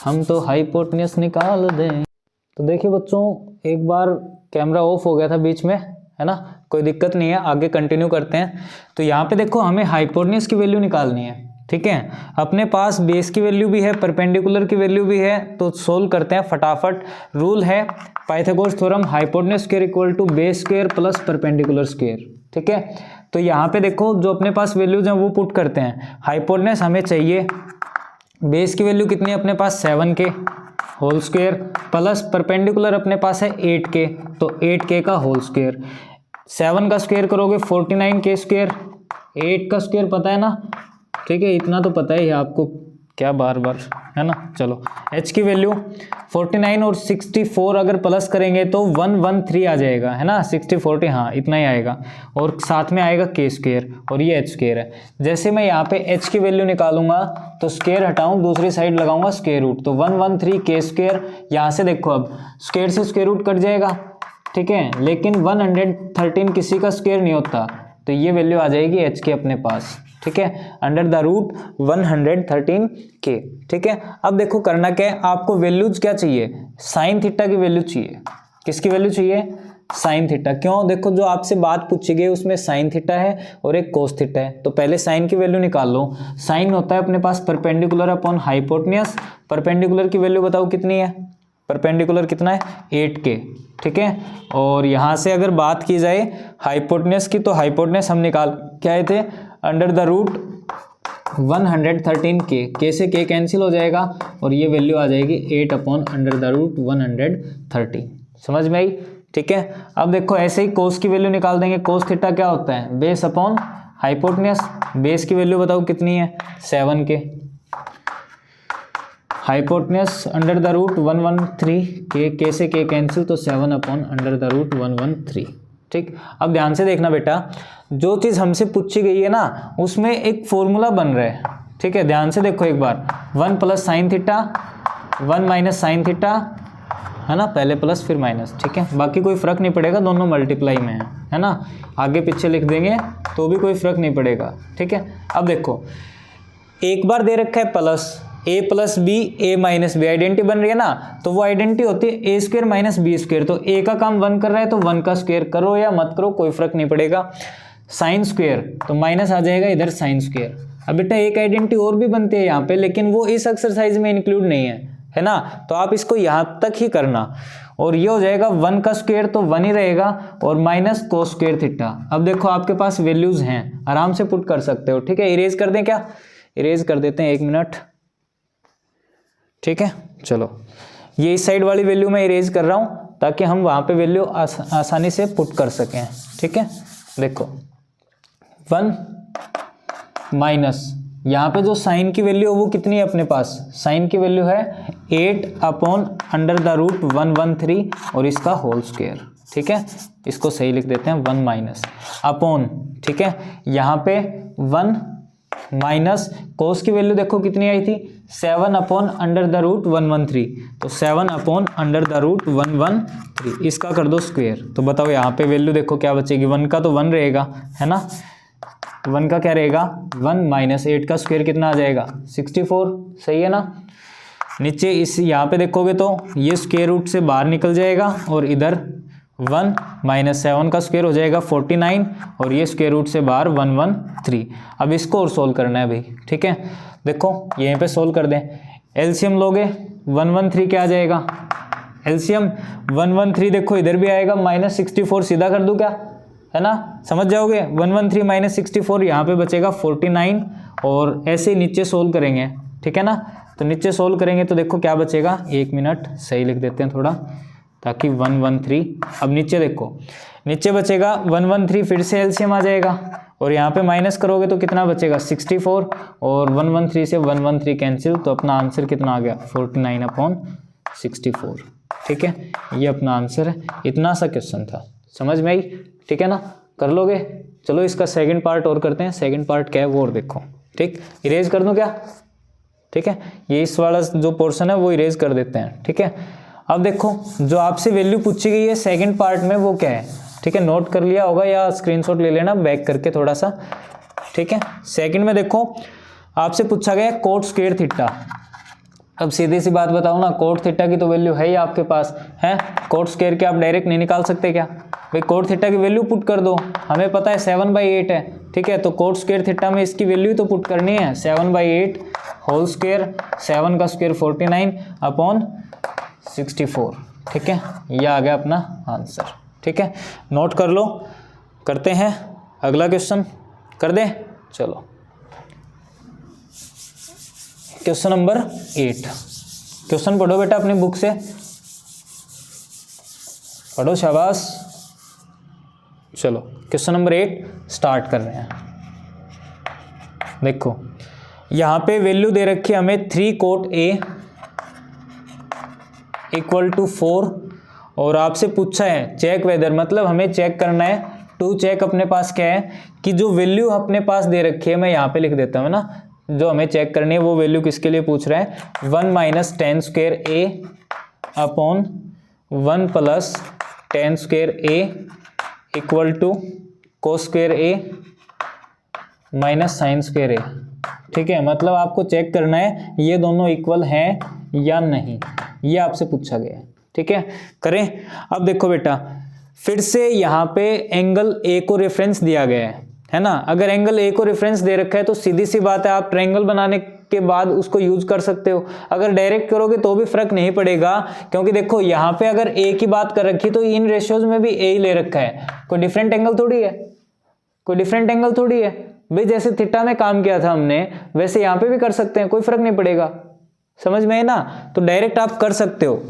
हम तो हाइपोटेन्यूस निकाल दें। तो देखिए बच्चों, एक बार कैमरा ऑफ हो गया था बीच में, है ना, कोई दिक्कत नहीं है, आगे कंटिन्यू करते हैं। तो यहाँ पे देखो, हमें हाइपोटेन्यूस की वैल्यू निकालनी है, ठीक है। अपने पास बेस की वैल्यू भी है, परपेंडिकुलर की वैल्यू भी है, तो सोल्व करते हैं फटाफट। रूल है Pythagoras theorem, hypotenuse square equal to base square plus perpendicular square, ठीक है। तो यहाँ पे देखो, जो अपने पास वैल्यूज हैं वो पुट करते हैं। हाइपोटेन्यूस हमें चाहिए, बेस की वैल्यू कितनी है अपने पास, 7K whole square, plus perpendicular अपने पास है 8K, तो 8K का होल स्क्वायर। 7 का स्क्वायर करोगे 49K स्क्वायर, 8 का स्क्वायर पता है ना, ठीक है, इतना तो पता ही है आपको, क्या बार बार, है ना। चलो h की वैल्यू 49 और 64 अगर प्लस करेंगे तो 113 आ जाएगा, है ना, 60 40, हाँ इतना ही आएगा, और साथ में आएगा K स्क्वायर, और ये h स्क्वायर है। जैसे मैं यहाँ पे h की वैल्यू निकालूंगा तो स्क्वायर हटाऊं, दूसरी साइड लगाऊंगा स्क्वायर रूट, तो 113 K स्क्वायर। यहाँ से देखो, अब स्क्वायर से स्क्वायर रूट कट जाएगा, ठीक है, लेकिन 113 किसी का स्क्वायर नहीं होता, तो ये वैल्यू आ जाएगी h की अपने पास, ठीक है, अंडर द रूट 113K, ठीक है। अब देखो करना क्या है, आपको वैल्यूज क्या चाहिए, साइन थीटा की वैल्यू चाहिए। किसकी वैल्यू चाहिए, साइन थीटा। क्यों, देखो जो आपसे बात पूछी गई उसमें साइन थीटा है और एक कोस थीटा है, तो पहले साइन की वैल्यू निकाल लो। साइन होता है अपने पास परपेंडिकुलर अपॉन हाइपोटेन्यूस, परपेंडिकुलर की वैल्यू बताओ कितनी है, परपेंडिकुलर कितना है, 8K, ठीक है। और यहाँ से अगर बात की जाए हाइपोटेन्यूस की, तो हाइपोटेन्यूस हम निकाल के आए थे under the root 113K, K से K कैंसिल हो जाएगा, और ये वैल्यू आ जाएगी 8/√113। समझ में आई, ठीक है। अब देखो ऐसे ही कोस की वैल्यू निकाल देंगे। कोस थीटा क्या होता है, बेस अपॉन हाइपोटेन्यूस। बेस की वैल्यू बताओ कितनी है, 7K, hypotenuse under the root 113K, K से K कैंसिल, तो 7/√113, ठीक। अब ध्यान से देखना बेटा, जो चीज़ हमसे पूछी गई है ना, उसमें एक फॉर्मूला बन रहा है, ठीक है। ध्यान से देखो एक बार, 1 + sin थीटा 1 - sin थीटा, है ना, पहले प्लस फिर माइनस, ठीक है। बाकी कोई फर्क नहीं पड़ेगा, दोनों मल्टीप्लाई में है ना, आगे पीछे लिख देंगे तो भी कोई फर्क नहीं पड़ेगा, ठीक है। अब देखो, एक बार दे रखा है plus, a + b a - b identity बन रही है ना, तो वो आइडेंटिटी होती है a² - b स्क्वायर। तो a का काम 1 कर रहा है तो 1 का स्क्वायर करो या मत करो, कोई फर्क नहीं पड़ेगा। साइन स्क्वायर तो माइनस आ जाएगा इधर साइन स्क्वायर। अब बेटा एक आइडेंटिटी और भी बनती है यहाँ पे, लेकिन वो इस एक्सरसाइज में इंक्लूड नहीं है ना, तो आप इसको यहाँ तक ही करना। और ये हो जाएगा 1 का स्क्वायर तो 1 ही रहेगा, और माइनस कोस स्क्वायर थीटा। अब देखो आपके पास वैल्यूज हैं, आराम से पुट कर सकते हो, ठीक है। इरेज कर दें क्या, इरेज कर देते हैं, 1 मिनट, ठीक है। चलो ये इस साइड वाली वैल्यू मैं इरेज कर रहा हूँ ताकि हम वहाँ पे वैल्यू आसानी से पुट कर सकें, ठीक है। देखो 1 - यहाँ पे जो साइन की वैल्यू है वो कितनी है अपने पास, साइन की वैल्यू है 8/√113 और इसका होल स्क्वायर, ठीक है। इसको सही लिख देते हैं 1 माइनस अपॉन, ठीक है। यहाँ पे 1 माइनस कोस की वैल्यू देखो कितनी आई थी 7/√113, तो 7/√113 इसका कर दो स्क्वायर। तो बताओ यहाँ पे वैल्यू देखो क्या बचेगी, 1 का तो 1 रहेगा है ना, 1 का क्या रहेगा 1 माइनस 8 का स्क्वायर कितना आ जाएगा 64, सही है ना। नीचे इस यहाँ पे देखोगे तो ये स्क्वायर रूट से बाहर निकल जाएगा और इधर 1 माइनस 7 का स्क्वायर हो जाएगा 49 और ये स्क्वायर रूट से बाहर 113। अब इसको और सोल्व करना है भाई, ठीक है। देखो यहीं पे सोल्व कर दें, एलसीएम लोगे 113 क्या आ जाएगा, एलसीएम 113 देखो इधर भी आएगा -64, सीधा कर दूं क्या, है ना, समझ जाओगे। 113 - 64 यहाँ पे बचेगा 49 और ऐसे नीचे सोल्व करेंगे, ठीक है ना। तो नीचे सोल्व करेंगे तो देखो क्या बचेगा, 1 मिनट सही लिख देते हैं थोड़ा ताकि 113। अब नीचे देखो, नीचे बचेगा 113, फिर से एलसीएम आ जाएगा और यहाँ पे माइनस करोगे तो कितना बचेगा 64 और 113 से 113 कैंसिल, तो अपना आंसर कितना आ गया 49/64, ठीक है। ये अपना आंसर है, इतना सा क्वेश्चन था, समझ में आई, ठीक है ना, कर लोगे। चलो इसका सेकंड पार्ट और करते हैं, सेकंड पार्ट क्या है वो और देखो, ठीक। इरेज कर दूं क्या, ठीक है, ये इस वाला जो पोर्शन है वो इरेज कर देते हैं, ठीक है। अब देखो जो आपसे वैल्यू पूछी गई है सेकंड पार्ट में वो क्या है, ठीक है, नोट कर लिया होगा या स्क्रीनशॉट ले लेना बैक करके थोड़ा सा, ठीक है। सेकंड में देखो आपसे पूछा गया कोट स्क्वायर थीटा। अब सीधी सी बात बताओ ना, कोट थीटा की तो वैल्यू है ही आपके पास, है, कोट स्क्वायर के आप डायरेक्ट नहीं निकाल सकते क्या भाई, कोट थीटा की वैल्यू पुट कर दो, हमें पता है 7/8 है, ठीक है। तो कोट स्क्वायर थीटा में इसकी वैल्यू तो पुट करनी है 7/8 होल स्क्वायर, 7 का स्क्वायर 49/64, ठीक है। ये आ गया अपना आंसर, ठीक है, नोट कर लो। करते हैं अगला क्वेश्चन, कर दें, चलो क्वेश्चन नंबर 8। क्वेश्चन पढ़ो बेटा अपनी बुक से, पढ़ो, शाबाश। चलो क्वेश्चन नंबर 8 स्टार्ट कर रहे हैं। देखो यहाँ पे वैल्यू दे रखी है हमें 3 cot A = 4 और आपसे पूछा है चेक वेदर, मतलब हमें चेक करना है टू चेक अपने पास क्या है कि जो वैल्यू अपने पास दे रखी है, मैं यहाँ पे लिख देता हूँ ना, जो हमें चेक करनी है वो वैल्यू किसके लिए पूछ रहा है 1 - tan² A/1 + tan² A = cos² A - sin² A, ठीक है। मतलब आपको चेक करना है ये दोनों इक्वल हैं या नहीं, ये आपसे पूछा गया है, ठीक है। करें, अब देखो बेटा फिर से यहाँ पे एंगल ए को रेफरेंस दिया गया है ना। अगर एंगल ए को रेफरेंस दे रखा है तो सीधी सी बात है आप ट्रायंगल बनाने के बाद उसको यूज कर सकते हो, अगर डायरेक्ट करोगे तो भी फर्क नहीं पड़ेगा, क्योंकि देखो यहाँ पे अगर ए की बात कर रखी तो इन रेशियोज में भी ए ही ले रखा है, कोई डिफरेंट एंगल थोड़ी है, कोई डिफरेंट एंगल थोड़ी है भाई। जैसे थीटा में काम किया था हमने वैसे यहाँ पे भी कर सकते हैं, कोई फर्क नहीं पड़ेगा, समझ में है ना। तो डायरेक्ट आप कर सकते हो,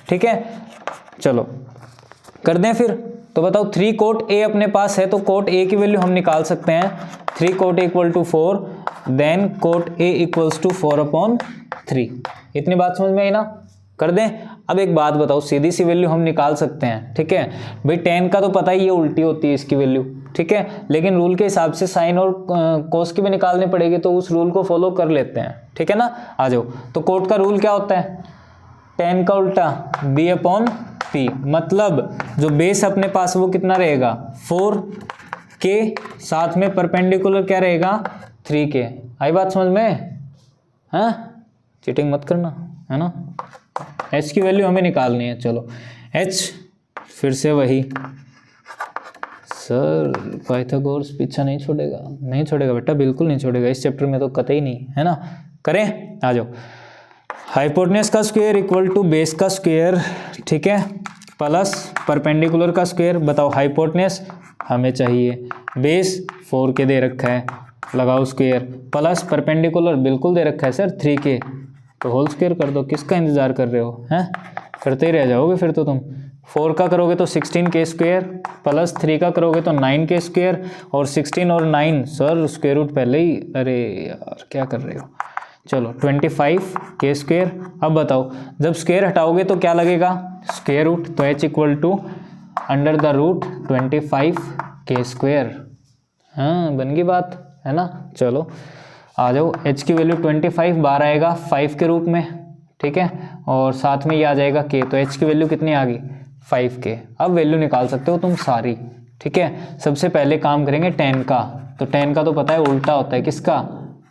ठीक है। चलो कर दें फिर, तो बताओ 3 cot A अपने पास है तो cot A की वैल्यू हम निकाल सकते हैं 3 cot A = 4, then cot A = 4/3। इतनी बात समझ में आई ना, कर दें। अब एक बात बताओ, सीधी सी वैल्यू हम निकाल सकते हैं, ठीक है भाई। tan का तो पता ही है उल्टी होती है इसकी वैल्यू, ठीक है, लेकिन रूल के हिसाब से साइन और कोस की भी निकालनी पड़ेगी तो उस रूल को फॉलो कर लेते हैं, ठीक है ना। आ जाओ, तो कोट का रूल क्या होता है, tan का उल्टा B/P, मतलब जो बेस अपने पास वो कितना रहेगा 4 के साथ में परपेंडिकुलर क्या रहेगा 3 के। आई बात समझ में, हाँ चीटिंग मत करना, है ना। h की वैल्यू हमें निकालनी है, चलो h फिर से वही, सर पाइथागोरस पीछा नहीं छोड़ेगा, नहीं छोड़ेगा बेटा, बिल्कुल नहीं छोड़ेगा, इस चैप्टर में तो कतई नहीं, है ना। करें, आ जाओ। हाइपोटेनस का स्क्वायर = बेस का स्क्वायर, ठीक है, प्लस परपेंडिकुलर का स्क्वायर। बताओ हाइपोटेनस हमें चाहिए, बेस 4 के दे रखा है, लगाओ स्क्वायर, प्लस परपेंडिकुलर बिल्कुल दे रखा है सर 3 के, तो होल स्क्वायर कर दो। किसका इंतजार कर रहे हो, हैं, करते ही रह जाओगे फिर तो तुम, 4 का करोगे तो 16k² प्लस 3 का करोगे तो 9k², और 16 और 9 सर स्क्वायर रूट पहले ही, अरे यार क्या कर रहे हो। चलो 25k²। अब बताओ जब स्क्वायर हटाओगे तो क्या लगेगा, स्क्वायर रूट, तो h equal to under the root 25k²। हाँ बन गई बात, है ना। चलो आ जाओ, h की वैल्यू 25 बार आएगा 5 के रूप में, ठीक है, और साथ में ये आ जाएगा k, तो h की वैल्यू कितनी आ गई 5k। अब वैल्यू निकाल सकते हो तुम सारी, ठीक है। सबसे पहले काम करेंगे tan का, तो tan का तो पता है उल्टा होता है किसका,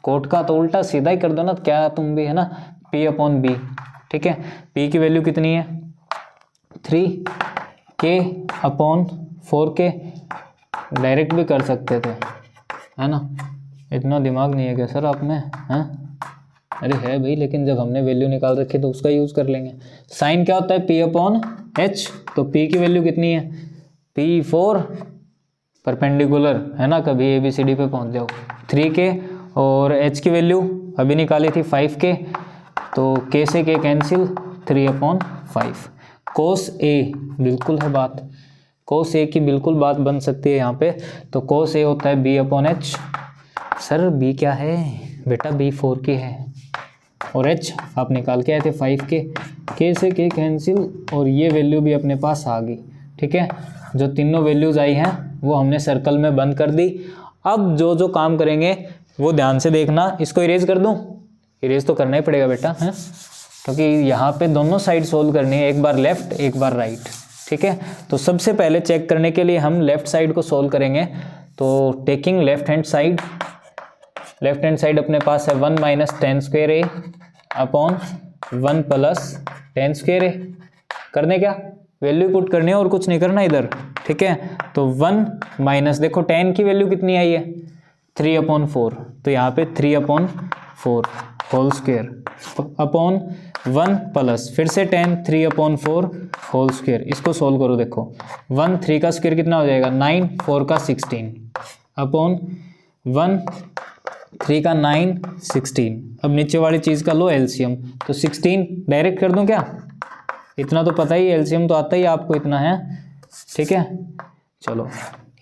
कोट का, तो उल्टा सीधा ही कर दो ना, क्या तुम भी, है ना, p/b, ठीक है। p की वैल्यू कितनी है 3k/4k, डायरेक्ट भी कर सकते थे, है ना, इतना दिमाग नहीं है क्या सर आप में, हैं। अरे है भाई, लेकिन जब हमने वैल्यू निकाल रखी तो उसका यूज़ कर लेंगे। साइन क्या होता है p/h, तो p की वैल्यू कितनी है p/4 परपेंडिकुलर, है ना, कभी ABCD पे पहुंच जाओ, 3k, और h की वैल्यू अभी निकाली थी 5k, तो k से k कैंसिल, 3/5। cos a बिल्कुल है बात, cos a की बिल्कुल बात बन सकती है यहाँ पे, तो cos a होता है b/h। सर b क्या है बेटा, b 4k है, और h आप निकाल के आए थे 5k, k से k कैंसिल, और ये वैल्यू भी अपने पास आ गई, ठीक है। जो तीनों वैल्यूज आई हैं वो हमने सर्कल में बंद कर दी। अब जो जो काम करेंगे वो ध्यान से देखना। इसको इरेज कर दूं, इरेज तो करना ही पड़ेगा बेटा, है, क्योंकि यहाँ पे दोनों साइड सोल्व करनी है, एक बार लेफ्ट एक बार राइट, ठीक है। तो सबसे पहले चेक करने के लिए हम लेफ्ट साइड को सोल्व करेंगे, तो taking left hand side, left hand side अपने पास है 1 minus tan² upon 1 plus tan²। करने क्या, वैल्यू पुट करनी है और कुछ नहीं करना इधर, ठीक है। तो 1 माइनस, देखो tan की वैल्यू कितनी आई है 3/4, तो यहाँ पे 3/4 होल स्क्वायर अपॉन 1 प्लस फिर से tan 3/4 होल स्क्वायर। इसको सोल्व करो, देखो 1 3 का स्क्वायर कितना हो जाएगा 9, 4 का 16 अपॉन 1 3 का 9 16। अब नीचे वाली चीज़ का लो एलसीएम, तो 16 डायरेक्ट कर दूं क्या, इतना तो पता ही, एलसीएम तो आता ही आपको इतना है, ठीक है। चलो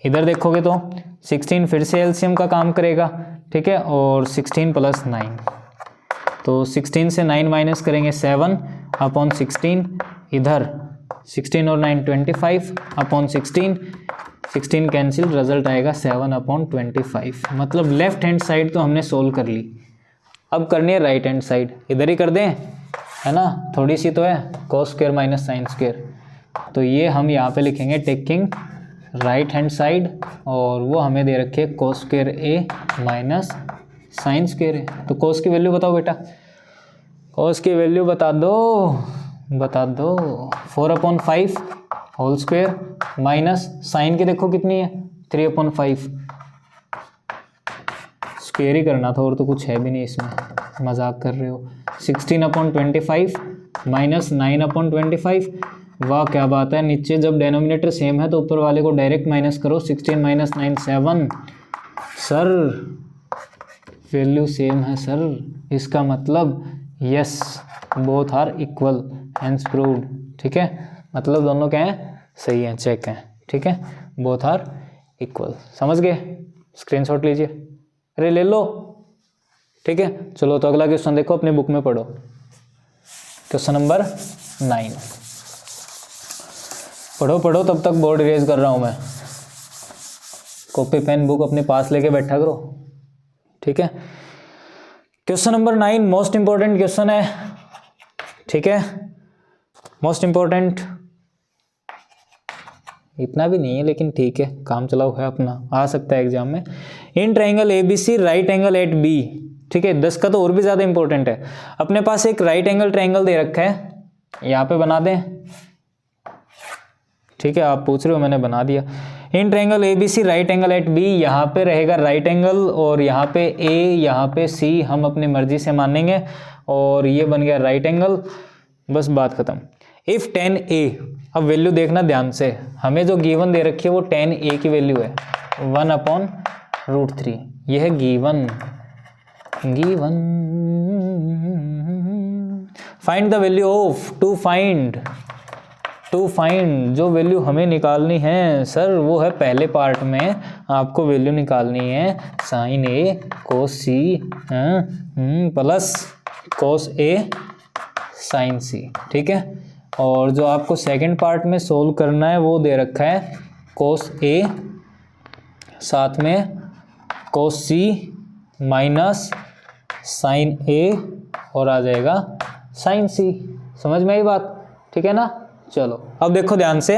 इधर देखोगे तो 16 फिर से एलसीएम का काम करेगा, ठीक है, और 16 प्लस 9, तो 16 से 9 माइनस करेंगे 7 अपॉन 16, इधर 16 और 9 25 अपॉन 16 कैंसिल, रिजल्ट आएगा 7/25। मतलब लेफ्ट हैंड साइड तो हमने सोल्व कर ली। अब करनी है राइट हैंड साइड, इधर ही कर दें, है ना, थोड़ी सी तो है, cos square minus sine square, तो ये हम यहाँ पे लिखेंगे टेकिंग राइट हैंड साइड, और वो हमें दे रखी है cos square a minus sine square है। तो cos की वैल्यू बताओ बेटा, cos की वैल्यू बता दो 4/5 होल स्क्वायर माइनस साइन की देखो कितनी है 3/5, स्क्वायर ही करना था और तो कुछ है भी नहीं इसमें, मजाक कर रहे हो। 16/25 माइनस 9/25, वाह क्या बात है, नीचे जब डेनोमिनेटर सेम है तो ऊपर वाले को डायरेक्ट माइनस करो, 16 माइनस 9 7। सर वैल्यू सेम है सर, इसका मतलब yes both are equal, hence proved, ठीक है, मतलब दोनों क्या हैं, सही हैं, चेक हैं, ठीक है, बोथ आर इक्वल। समझ गए, स्क्रीनशॉट लीजिए, अरे ले लो, ठीक है। चलो तो अगला क्वेश्चन देखो, अपने बुक में पढ़ो, क्वेश्चन नंबर 9, पढ़ो तब तक बोर्ड इरेज कर रहा हूं मैं, कॉपी पेन बुक अपने पास लेके बैठा करो, ठीक है। Question number 9 most important question है, ठीक है, मोस्ट इंपॉर्टेंट, इतना भी नहीं है लेकिन ठीक है, काम चलाओ है अपना, आ सकता है एग्जाम में। In triangle ABC right angle at B, ठीक है, 10 का तो और भी ज़्यादा इंपॉर्टेंट है। अपने पास एक राइट एंगल ट्राइंगल दे रखा है, यहाँ पे बना दें, ठीक है, आप पूछ रहे हो मैंने बना दिया। In triangle ABC right angle at B, यहाँ पे रहेगा राइट एंगल और यहाँ पे A, यहाँ पे C हम अपनी मर्जी से मानेंगे, और ये बन गया राइट एंगल, बस बात खत्म। इफ tan A, अब वैल्यू देखना ध्यान से, हमें जो गिवन दे रखी है वो tan A की वैल्यू है 1/√3, यह है given. Find the value of, to find to find, जो वैल्यू हमें निकालनी है सर वो है पहले पार्ट में आपको वैल्यू निकालनी है साइन ए कोस सी प्लस कोस ए साइन सी, ठीक है। और जो आपको सेकंड पार्ट में सोल्व करना है वो दे रखा है कोस ए साथ में कोस सी माइनस साइन ए और आ जाएगा साइन सी। समझ में आई बात, ठीक है ना। चलो अब देखो ध्यान से,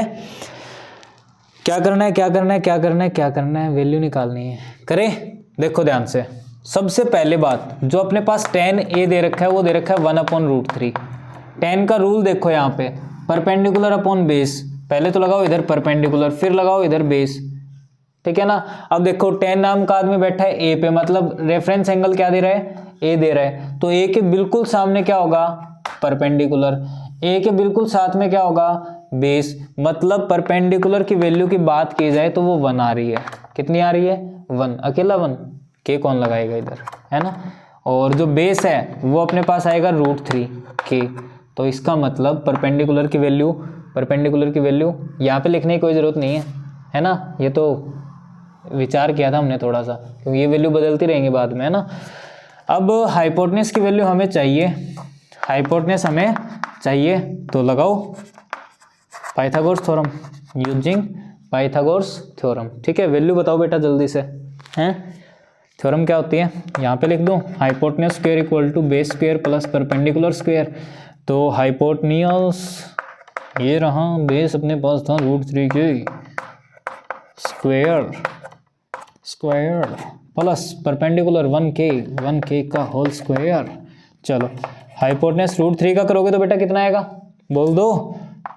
क्या करना है क्या करना है क्या करना है क्या करना है, वैल्यू निकालनी है। करें, देखो ध्यान से। सबसे पहले बात, जो अपने पास tan a दे रखा है वो दे रखा है 1/√3। tan का रूल देखो यहाँ पे, परपेंडिकुलर अपॉन बेस। पहले तो लगाओ इधर परपेंडिकुलर, फिर लगाओ इधर बेस, ठीक है ना। अब देखो tan नाम का आदमी बैठा है a पे, मतलब रेफरेंस एंगल क्या दे रहा है, a दे रहा है, तो a के बिल्कुल सामने क्या होगा, परपेंडिकुलर। a के बिल्कुल साथ में क्या होगा, बेस। मतलब परपेंडिकुलर की वैल्यू की बात की जाए तो वो 1 आ रही है। कितनी आ रही है, 1, अकेला 1, के कौन लगाएगा इधर, है ना। और जो बेस है वो अपने पास आएगा √3 के। तो इसका मतलब परपेंडिकुलर की वैल्यू यहाँ पे लिखने की कोई ज़रूरत नहीं है ना। ये तो विचार किया था हमने थोड़ा सा, क्योंकि ये वैल्यू बदलती रहेंगी बाद में, है ना। अब हाइपोटेनस की वैल्यू हमें चाहिए, हाइपोटेनस हमें चाहिए, तो लगाओ Pythagoras theorem, using Pythagoras theorem, ठीक है। वैल्यू बताओ बेटा जल्दी से, हैं। थ्योरम क्या होती है, यहाँ पे लिख दो, hypotenuse square equal to base square plus perpendicular square. तो हाइपोटेनियस ये रहा, बेस अपने पास था √3 के, स्क्वायर प्लस परपेंडिकुलर 1k का होल स्क्वायर। चलो हाइपोटेनस √3 का करोगे तो बेटा कितना आएगा, बोल दो,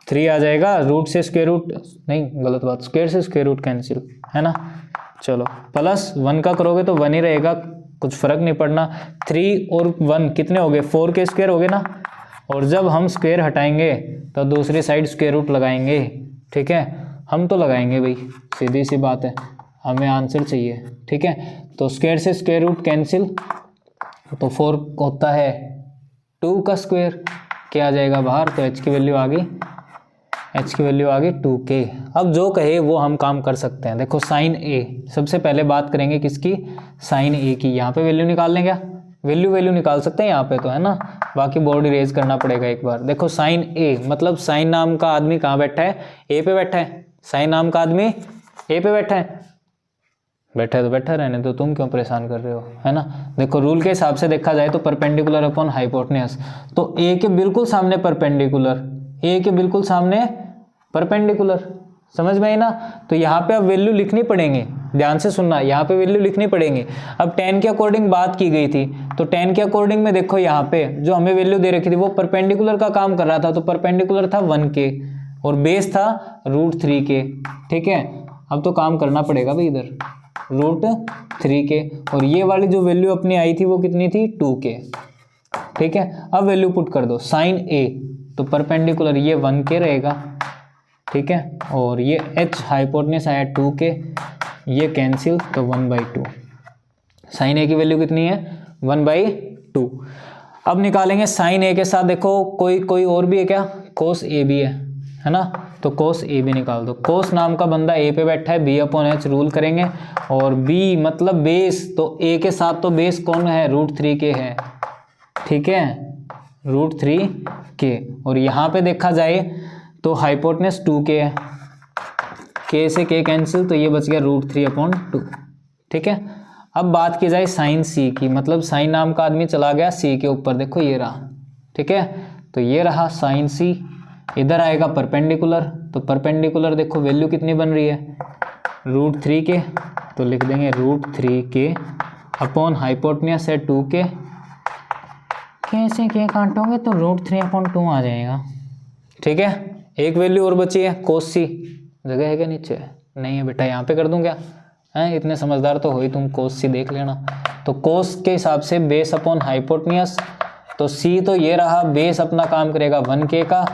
3 आ जाएगा। रूट से स्क्वायर रूट नहीं, गलत बात, स्क्वायर से स्क्वायर रूट कैंसिल, है ना। चलो प्लस 1 का करोगे तो 1 ही रहेगा, कुछ फर्क नहीं पड़ना। 3 और 1 कितने हो गए, 4 के स्क्वायर हो गए ना। और जब हम स्क्वायर हटाएंगे तो दूसरी साइड स्क्वायर रूट लगाएंगे, ठीक है। हम तो लगाएंगे भाई, सीधी सी बात है, हमें आंसर चाहिए, ठीक है। तो स्क्वायर से स्क्वायर रूट कैंसिल, तो 4 होता है 2 का स्क्वायर, क्या आ जाएगा बाहर, तो h की वैल्यू आ गई, h की वैल्यू आ गई 2k। अब जो कहे वो हम काम कर सकते हैं। देखो साइन a, सबसे पहले बात करेंगे किसकी, साइन a की। यहाँ पे वैल्यू निकाल लें क्या, वैल्यू निकाल सकते हैं यहाँ पे तो, है ना। बाकी बोर्ड इरेज करना पड़ेगा एक बार। देखो साइन a, मतलब साइन नाम का आदमी कहाँ बैठा है, a पे बैठा है। साइन नाम का आदमी a पे बैठा है, बैठा है तो बैठा रहने तो, तुम क्यों परेशान कर रहे हो, है ना। देखो रूल के हिसाब से देखा जाए तो परपेंडिकुलर अपॉन हाइपोटेनस, तो a के बिल्कुल सामने परपेंडिकुलर, a के बिल्कुल सामने परपेंडिकुलर, समझ में आई ना। तो यहाँ पे अब वैल्यू लिखनी पड़ेंगे, ध्यान से सुनना, यहाँ पे वैल्यू लिखनी पड़ेंगे। अब tan के अकॉर्डिंग बात की गई थी, तो tan के अकॉर्डिंग में देखो यहाँ पे जो हमें वैल्यू दे रखी थी वो परपेंडिकुलर का काम कर रहा था, तो परपेंडिकुलर था 1k और बेस था √3k, ठीक है। अब तो काम करना पड़ेगा भाई इधर, √3k, और ये वाली जो वैल्यू अपनी आई थी वो कितनी थी, 2k, ठीक है। अब वैल्यू पुट कर दो, साइन a तो परपेंडिकुलर ये 1k रहेगा, ठीक है। और ये h हाइपोटेनस आया 2k, ये कैंसिल तो 1/2। साइन a की वैल्यू कितनी है, 1/2। अब निकालेंगे साइन a के साथ, देखो कोई और भी है क्या, कोस a भी है ना। तो कोस a भी निकाल दो। कोस नाम का बंदा a पे बैठा है, b/h रूल करेंगे, और b मतलब बेस, तो a के साथ तो बेस कौन है, √3k है, ठीक है, √3k। और यहाँ पे देखा जाए तो हाइपोटेनस 2k है, k से k कैंसिल, तो ये बच गया √3/2, ठीक है। अब बात की जाए साइन c की, मतलब साइन नाम का आदमी चला गया c के ऊपर, देखो ये रहा, ठीक है। तो ये रहा साइन c, इधर आएगा परपेंडिकुलर, तो परपेंडिकुलर देखो वैल्यू कितनी बन रही है, √3k, तो लिख देंगे √3k अपॉन हाइपोटेनस है 2k, k से k काटोगे तो √3/2 आ जाएगा, ठीक है। एक वैल्यू और बची है कोस सी, जगह है क्या नीचे, नहीं है बेटा, यहाँ पे कर दूं क्या, हैं इतने समझदार तो हो ही तुम, कोस सी देख लेना। तो कोस के हिसाब से बेस अपॉन हाइपोटेनस, तो सी तो ये रहा, बेस अपना काम करेगा 1k का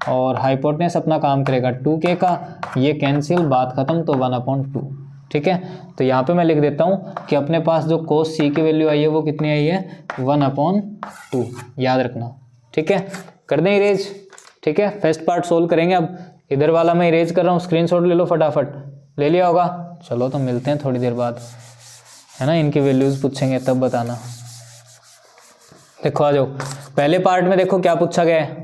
और हाइपोटेनस अपना काम करेगा 2k का, ये कैंसिल, बात खत्म, तो 1/2, ठीक है। तो यहाँ पे मैं लिख देता हूँ कि अपने पास जो कोस सी की वैल्यू आई है वो कितनी आई है, 1/2, याद रखना, ठीक है। कर दें इरेज, ठीक है। फर्स्ट पार्ट सोल्व करेंगे अब, इधर वाला मैं इरेज कर रहा हूँ, स्क्रीनशॉट ले लो फटाफट। ले लिया होगा? चलो तो मिलते हैं थोड़ी देर बाद, है ना, इनकी वैल्यूज़ पूछेंगे तब बताना। देखो आ जाओ, पहले पार्ट में देखो क्या पूछा गया है।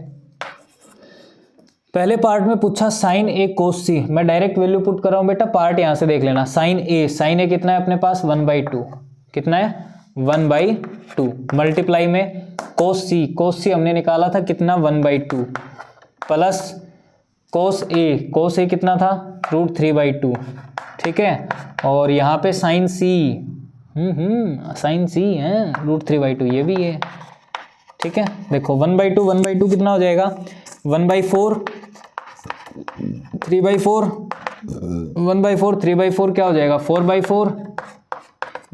पहले पार्ट में पूछा साइन ए कोस सी। मैं डायरेक्ट वैल्यू पुट कर रहा हूँ बेटा, पार्ट यहाँ से देख लेना। साइन ए कितना है अपने पास 1/2, कितना है 1/2, मल्टीप्लाई में कोस सी हमने निकाला था कितना 1/2, प्लस कोस ए कितना था √3/2, ठीक है। और यहाँ पे साइन सी है √3/2, ये भी है, ठीक है। देखो 1/2 कितना हो जाएगा 1/4, 3/4, 1/4 3/4 क्या हो जाएगा 4/4,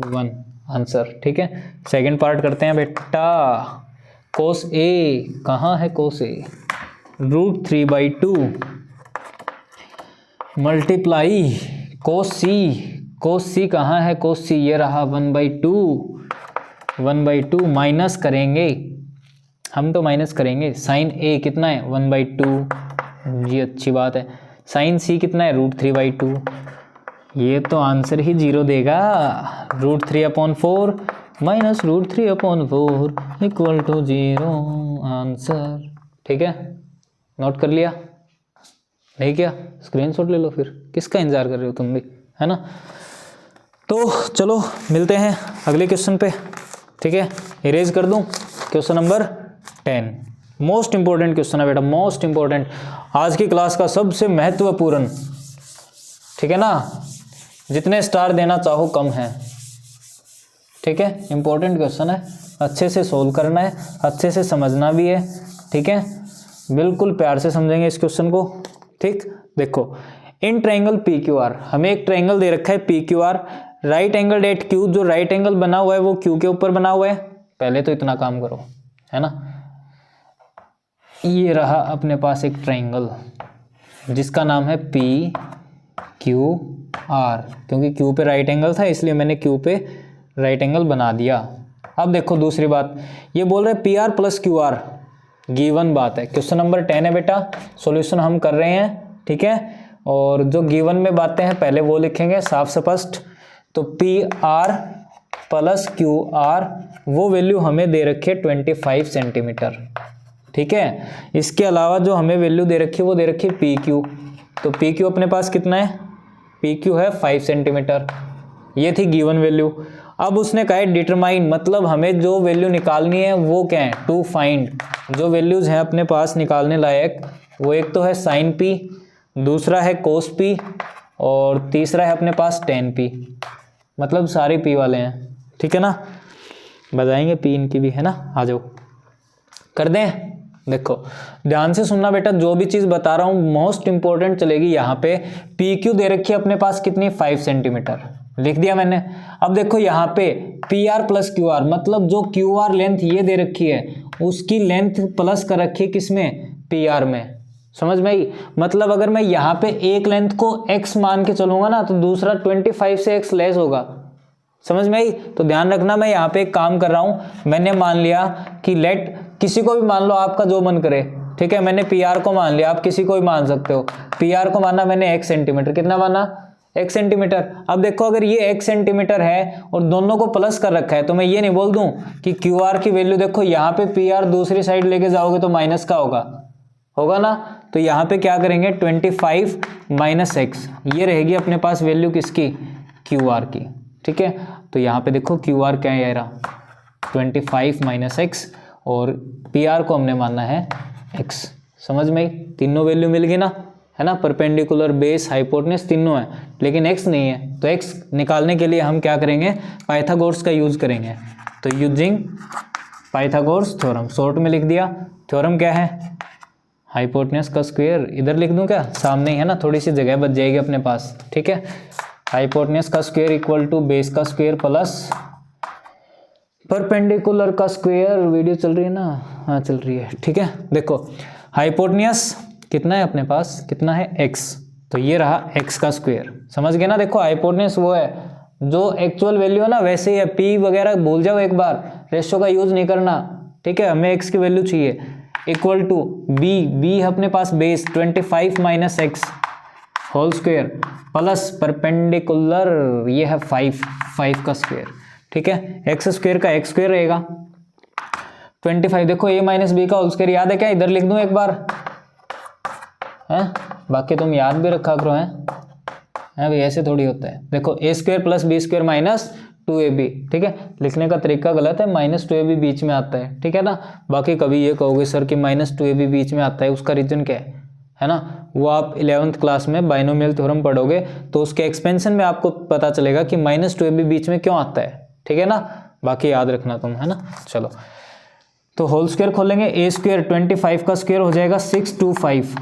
1 आंसर, ठीक है। सेकंड पार्ट करते हैं बेटा। कोस ए कहाँ है, कोस ए √3/2 मल्टीप्लाई कोस सी कहाँ है, कोस सी ये रहा 1/2 माइनस करेंगे, हम तो माइनस करेंगे। साइन ए कितना है 1/2, जी अच्छी बात है। साइन सी कितना है √3/2, ये तो आंसर ही 0 देगा। √3/4 माइनस √3/4 इक्वल टू 0 आंसर, ठीक है। नोट कर लिया? नहीं क्या? स्क्रीनशॉट ले लो फिर, किसका इंतजार कर रहे हो तुम भी, है ना। तो चलो मिलते हैं अगले क्वेश्चन पे, ठीक है। इरेज कर दूं question number 10। Most important question है बेटा, मोस्ट इंपॉर्टेंट, आज की क्लास का सबसे महत्वपूर्ण, ठीक है ना। जितने स्टार देना चाहो कम है, ठीक है। इंपॉर्टेंट क्वेश्चन है, अच्छे से सोल्व करना है, अच्छे से समझना भी है, ठीक है। बिल्कुल प्यार से समझेंगे इस क्वेश्चन को, ठीक। देखो in triangle P Q R, हमें एक ट्रायंगल दे रखा है P Q R, right angle at Q, जो राइट एंगल बना हुआ है वो क्यू के ऊपर बना हुआ है। पहले तो इतना काम करो, है ना। ये रहा अपने पास एक ट्रायंगल जिसका नाम है पी क्यू आर, क्योंकि क्यू पे राइट एंगल था इसलिए मैंने क्यू पे राइट एंगल बना दिया। अब देखो दूसरी बात, ये बोल रहे P R plus Q R, given बात है। क्वेश्चन नंबर 10 है बेटा, सॉल्यूशन हम कर रहे हैं, ठीक है। और जो गिवन में बातें हैं पहले वो लिखेंगे साफ स्पष्ट। तो P are plus Q R, वो वैल्यू हमें दे रखी है 25 सेंटीमीटर, ठीक है। इसके अलावा जो हमें वैल्यू दे रखी है वो दे रखी है पी क्यू। तो पी क्यू अपने पास कितना है, पी क्यू है 5 सेंटीमीटर, ये थी गिवन वैल्यू। अब उसने कहा है डिटरमाइन, मतलब हमें जो वैल्यू निकालनी है वो क्या है, टू फाइंड। जो वैल्यूज हैं अपने पास निकालने लायक, वो एक तो है साइन पी, दूसरा है कोस पी, और तीसरा है अपने पास टेन पी, मतलब सारे पी वाले हैं, ठीक है ना। बताएंगे पी इनकी भी, है ना। आ जाओ कर दें। देखो ध्यान से सुनना बेटा, जो भी चीज़ बता रहा हूँ मोस्ट इंपॉर्टेंट चलेगी। यहाँ पे पी क्यू दे रखी है अपने पास कितनी 5 सेंटीमीटर, लिख दिया मैंने। अब देखो यहाँ पे P R plus Q R, मतलब जो क्यू आर लेंथ ये दे रखी है उसकी लेंथ प्लस कर रखी है किसमें, पी आर में। समझ में आई? मतलब अगर मैं यहाँ पे एक लेंथ को x मान के चलूंगा ना, तो दूसरा 25 से x लेस होगा। समझ में आई? तो ध्यान रखना, मैं यहाँ पे एक काम कर रहा हूँ, मैंने मान लिया कि लेट, किसी को भी मान लो, आपका जो मन करे, ठीक है। मैंने पी आर को मान लिया, आप किसी को भी मान सकते हो। पी आर को माना मैंने x सेंटीमीटर, कितना माना, x सेंटीमीटर। अब देखो अगर ये x सेंटीमीटर है और दोनों को प्लस कर रखा है, तो मैं ये नहीं बोल दूं कि क्यू आर की वैल्यू, देखो यहाँ पे पी आर दूसरी साइड लेके जाओगे तो माइनस का होगा ना। तो यहाँ पे क्या करेंगे 25 माइनस एक्स, ये रहेगी अपने पास वैल्यू किसकी, क्यू आर की, ठीक है। तो यहाँ पे देखो क्यू आर क्या है, 25 माइनस एक्स, और पी आर को हमने मानना है एक्स। समझ में? तीनों वैल्यू मिल गई ना, है ना। परपेंडिकुलर, बेस, हाइपोटेनस तीनों है, लेकिन एक्स नहीं है। तो एक्स निकालने के लिए हम क्या करेंगे, पाइथागोरस का यूज करेंगे। तो यूजिंग पाइथागोरस थ्योरम, शॉर्ट में लिख दिया। थ्योरम क्या है, हाइपोटेनस का स्क्वायर, इधर लिख दूं क्या, सामने ही है ना, थोड़ी सी जगह बच जाएगी अपने पास, ठीक है। हाइपोटेनस का स्क्वायर इक्वल टू बेस का स्क्वायर प्लस परपेंडिकुलर का स्क्वायर। वीडियो चल रही है ना, हाँ चल रही है, ठीक है। देखो हाइपोटेनस कितना है अपने पास, कितना है x, तो ये रहा x का स्क्वायर। समझ गए ना। देखो हाइपोटेनस वो है जो एक्चुअल वैल्यू है ना, वैसे ही है। p वगैरह भूल जाओ एक बार, रेशियो का यूज नहीं करना, ठीक है। हमें x की वैल्यू चाहिए। इक्वल टू बी है अपने पास base 25 minus x whole square plus perpendicular ये है 5 का स्क्वायर, ठीक है, एक्स स्क्वायर का एक्स स्क्वायर रहेगा 25। देखो a माइनस बी का होल स्क्वायर याद है क्या, इधर लिख दूं एक बार है, बाकी तुम याद भी रखा करो है भाई, ऐसे थोड़ी होता है। देखो a square plus B square minus 2ab, ठीक है, लिखने का तरीका गलत है, माइनस 2ab बीच में आता है, ठीक है ना। बाकी कभी ये कहोगे सर कि माइनस 2ab बीच में आता है, उसका रीजन क्या है ना, वो आप 11th क्लास में बाइनोमियल थ्योरम पढ़ोगे तो उसके एक्सपेंशन में आपको पता चलेगा कि माइनस 2ab बीच में क्यों आता है, ठीक है ना। बाकी याद रखना तुम, है ना। चलो तो होल स्क्वायर खोलेंगे, a स्क्वायर 25 का स्क्वायर हो जाएगा 625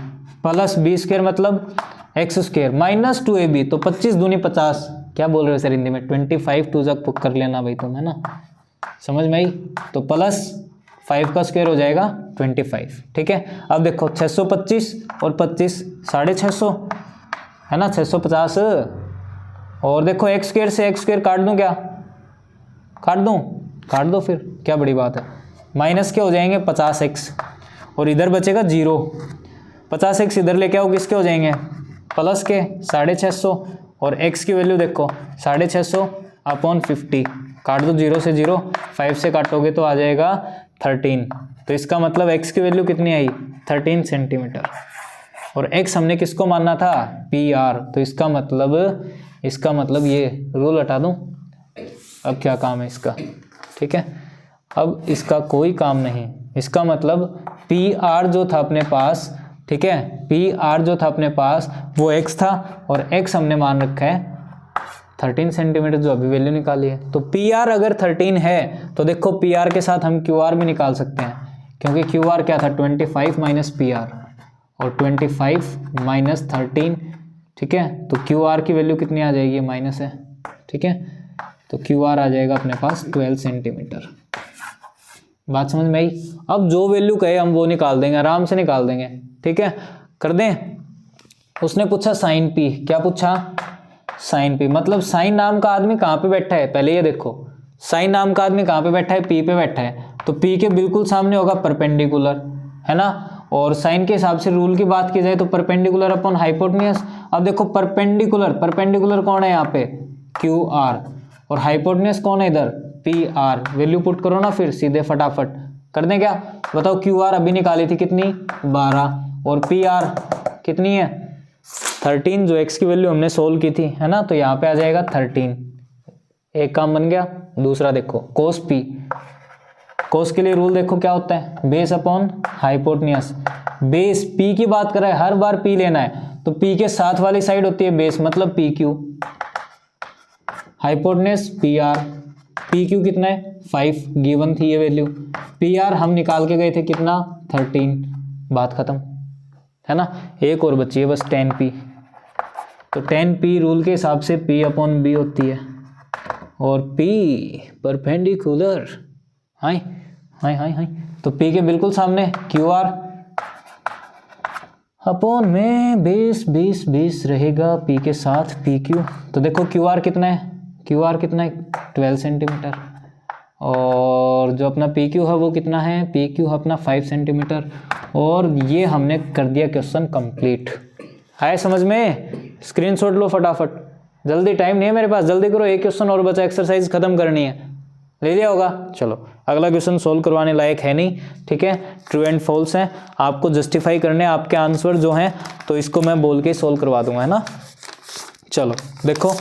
प्लस बी स्क्वायर मतलब एक्स स्क्वायर माइनस 2ab, तो 25 दूनी 50, क्या बोल रहे हो सर हिंदी में, 25 2 जग पुक कर लेना भाई तुम, है ना, समझ में आई। तो प्लस 5 का स्क्वायर हो जाएगा 25, ठीक है। अब देखो 625 और 25 650 है ना, 650। और देखो एक्स स्क्वायर से एक्स स्क्वायर काट दूं क्या, काट दो फिर, क्या बड़ी बात है। माइनस के हो जाएंगे 50x और इधर बचेगा 0, 50x इधर लेके आओ किसके हो जाएंगे प्लस के 650, और x की वैल्यू देखो 650 अपॉन 50, काट दो 0 से 0, 5 से काटोगे तो आ जाएगा 13, तो इसका मतलब x की वैल्यू कितनी आई 13 सेंटीमीटर, और x हमने किसको मानना था PR, तो इसका मतलब ये रूल हटा दूं, अब क्या काम है इसका, ठीक है, अब इसका कोई काम नहीं, इसका मतलब PR जो था अपने पास, ठीक है, PR जो था अपने पास वो x था और x हमने मान रखा है 13 सेंटीमीटर जो अभी वैल्यू निकाली है। तो PR अगर 13 है तो देखो PR के साथ हम QR भी निकाल सकते हैं, क्योंकि QR क्या था 25 माइनस PR और 25 माइनस 13, ठीक है, तो QR की वैल्यू कितनी आ जाएगी, माइनस है, ठीक है, तो QR आ जाएगा अपने पास 12 सेंटीमीटर। बात समझ में आई। अब जो वैल्यू कहे हम वो निकाल देंगे, आराम से निकाल देंगे, ठीक है, कर दें। उसने पूछा साइन P, क्या पूछा साइन P, मतलब साइन नाम का आदमी कहाँ पे बैठा है, पहले ये देखो साइन नाम का आदमी कहाँ पे बैठा है, P पे बैठा है, तो P के बिल्कुल सामने होगा परपेंडिकुलर, है ना, और साइन के हिसाब से रूल की बात की जाए तो परपेंडिकुलर अपॉन हाइपोटेन्यूज। अब देखो परपेंडिकुलर कौन है यहाँ पे QR, और हाइपोटेन्यूज कौन है इधर PR, वैल्यू पुट करो ना फिर सीधे फटाफट, कर दें क्या, बताओ QR अभी निकाली थी कितनी 12 और PR कितनी है 13, जो x की वैल्यू हमने सोल्व की थी, है ना, तो यहाँ पे आ जाएगा 13, एक काम बन गया। दूसरा देखो कोस P, कोस के लिए रूल देखो क्या होता है, base upon hypotenuse, base P की बात कर रहा है, हर बार P लेना है, तो P के साथ वाली साइड होती है बेस मतलब PQ, हाइपोटेन्यूज PR, PQ कितना है 5, गिवन थी ये वैल्यू, PR हम निकाल के गए थे कितना 13, बात खत्म, है ना। एक और बची है बस 10P, तो 10P रूल के हिसाब से P अपॉन B होती है, और P परपेंडिकुलर, हाय हाय हाय हाय, तो P के बिल्कुल सामने QR अपॉन में बेस रहेगा P के साथ PQ, तो देखो QR कितना है 12 सेंटीमीटर, और जो अपना PQ है वो कितना है, PQ अपना 5 सेंटीमीटर, और ये हमने कर दिया क्वेश्चन कंप्लीट। है समझ में, स्क्रीनशॉट लो फटाफट, जल्दी, टाइम नहीं है मेरे पास, जल्दी करो, एक क्वेश्चन और बचा, एक्सरसाइज खत्म करनी है, ले लिया होगा। चलो अगला क्वेश्चन सोल्व करवाने लायक है नहीं, ठीक है, ट्रू एंड फॉल्स है, आपको जस्टिफाई करने आपके आंसर जो हैं, तो इसको मैं बोल के सोल्व करवा दूंगा, है ना। चलो देखो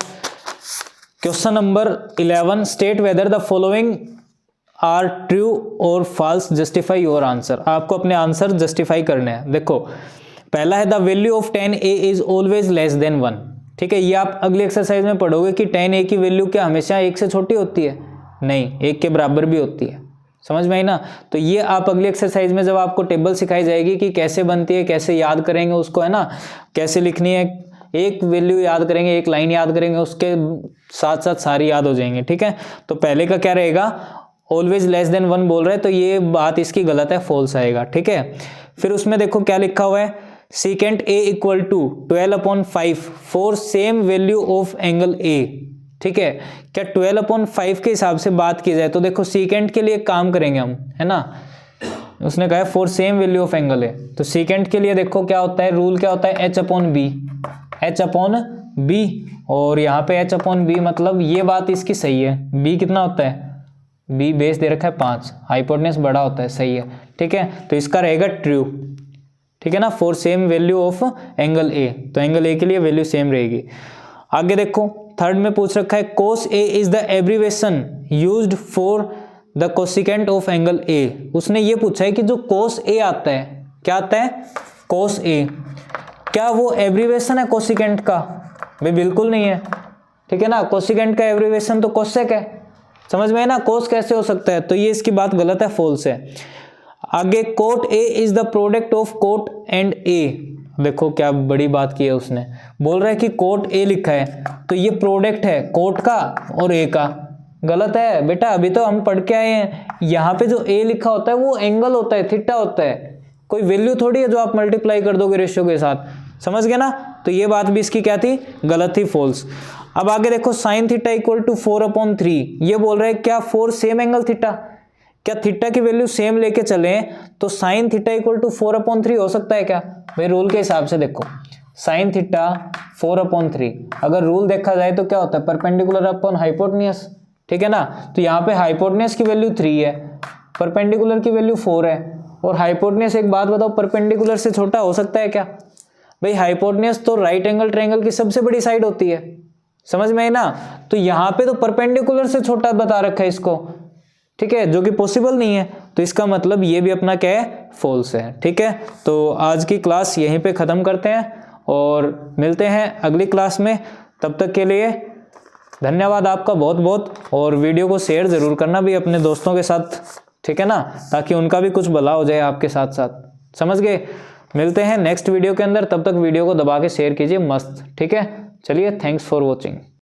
question number 11, state whether the following are true और फॉल्स, जस्टिफाई योर आंसर, आपको अपने आंसर जस्टिफाई करने हैं। देखो पहला है the value of 10a is always less than 1, ठीक है, ये आप अगली एक्सरसाइज में पढ़ोगे कि 10a की वैल्यू क्या हमेशा 1 से छोटी होती है, नहीं 1 के बराबर भी होती है, समझ में आई ना। तो ये आप अगली एक्सरसाइज में जब आपको टेबल सिखाई जाएगी कि कैसे बनती है, कैसे याद करेंगे उसको, है ना, कैसे लिखनी है, एक वैल्यू याद करेंगे, एक लाइन याद करेंगे, उसके साथ साथ सारी याद हो जाएंगे, ठीक है। तो पहले का क्या रहेगा, ऑलवेज लेस देन 1 बोल रहा है, तो ये बात इसकी गलत है, फॉल्स आएगा, ठीक है। फिर उसमें देखो क्या लिखा हुआ है, secant A equal to 12/5 for same value of angle A, ठीक है। क्या 12/5 के हिसाब से बात की जाए तो देखो सीकेंट के लिए काम करेंगे हम, है ना, उसने कहा for same value of angle A. तो सीकेंट के लिए देखो क्या होता है, रूल क्या होता है, h/b, h/b, और यहाँ पे h/b मतलब ये बात इसकी सही है। b कितना होता है, b बेस दे रखा है 5, हाइपोटेन्यूज बड़ा होता है, सही है, ठीक है। तो इसका रहेगा ट्रू, ठीक है ना, for same value of angle A, तो एंगल ए के लिए वैल्यू सेम रहेगी। आगे देखो थर्ड में पूछ रखा है cos a is the abbreviation used for the cosecant of angle A. उसने ये पूछा है कि जो cos a आता है, क्या आता है, cos a, क्या वो एब्रीवेशन है कोसिकेंट का? भाई बिल्कुल नहीं है, ठीक है ना, कोसिकेंट का एब्रीवेशन तो कोसेक है, समझ में है ना, cos कैसे हो सकता है, तो ये इसकी बात गलत है, फॉल्स है। आगे cot a is the product of cot and a, देखो क्या बड़ी बात की है उसने, बोल रहा है कि cot a लिखा है तो ये प्रोडक्ट है cot का और a का, गलत है बेटा, अभी तो हम पढ़ के आए हैं, यहाँ पे जो a लिखा होता है वो एंगल होता है, थीटा होता है, कोई वैल्यू थोड़ी है जो आप मल्टीप्लाई कर दोगे रेशियो के साथ, समझ गए ना, तो ये बात भी इसकी क्या थी, गलत थी, फॉल्स। अब आगे देखो sin थीटा इक्वल टू 4/3, ये बोल रहे हैं क्या फॉर सेम एंगल थीटा, क्या थीटा की वैल्यू सेम लेके चले तो sin थीटा इक्वल टू 4/3 हो सकता है क्या? भाई रूल के हिसाब से देखो sin थीटा 4/3, अगर रूल देखा जाए तो क्या होता है, परपेंडिकुलर अपॉन हाइपोटेन्यूज, ठीक है ना, तो यहाँ पे हाइपोटेन्यूज की वैल्यू 3 है, परपेंडिकुलर की वैल्यू 4 है, और हाइपोटेन्यूज एक बात बताओ, परपेंडिकुलर से छोटा हो सकता है क्या? भाई हाइपोटेन्यूज तो राइट एंगल ट्रायंगल की सबसे बड़ी साइड होती है, समझ में है ना, तो यहाँ पे तो परपेंडिकुलर से छोटा बता रखा है इसको, ठीक है, जो कि पॉसिबल नहीं है, तो इसका मतलब ये भी अपना क्या है, फॉल्स है, ठीक है। तो आज की क्लास यहीं पे ख़त्म करते हैं और मिलते हैं अगली क्लास में, तब तक के लिए धन्यवाद आपका बहुत बहुत, और वीडियो को शेयर ज़रूर करना भी अपने दोस्तों के साथ, ठीक है ना, ताकि उनका भी कुछ भला हो जाए आपके साथ साथ, समझ गए। मिलते हैं नेक्स्ट वीडियो के अंदर, तब तक वीडियो को दबा के शेयर कीजिए मस्त, ठीक है। चलिए, थैंक्स फॉर वॉचिंग।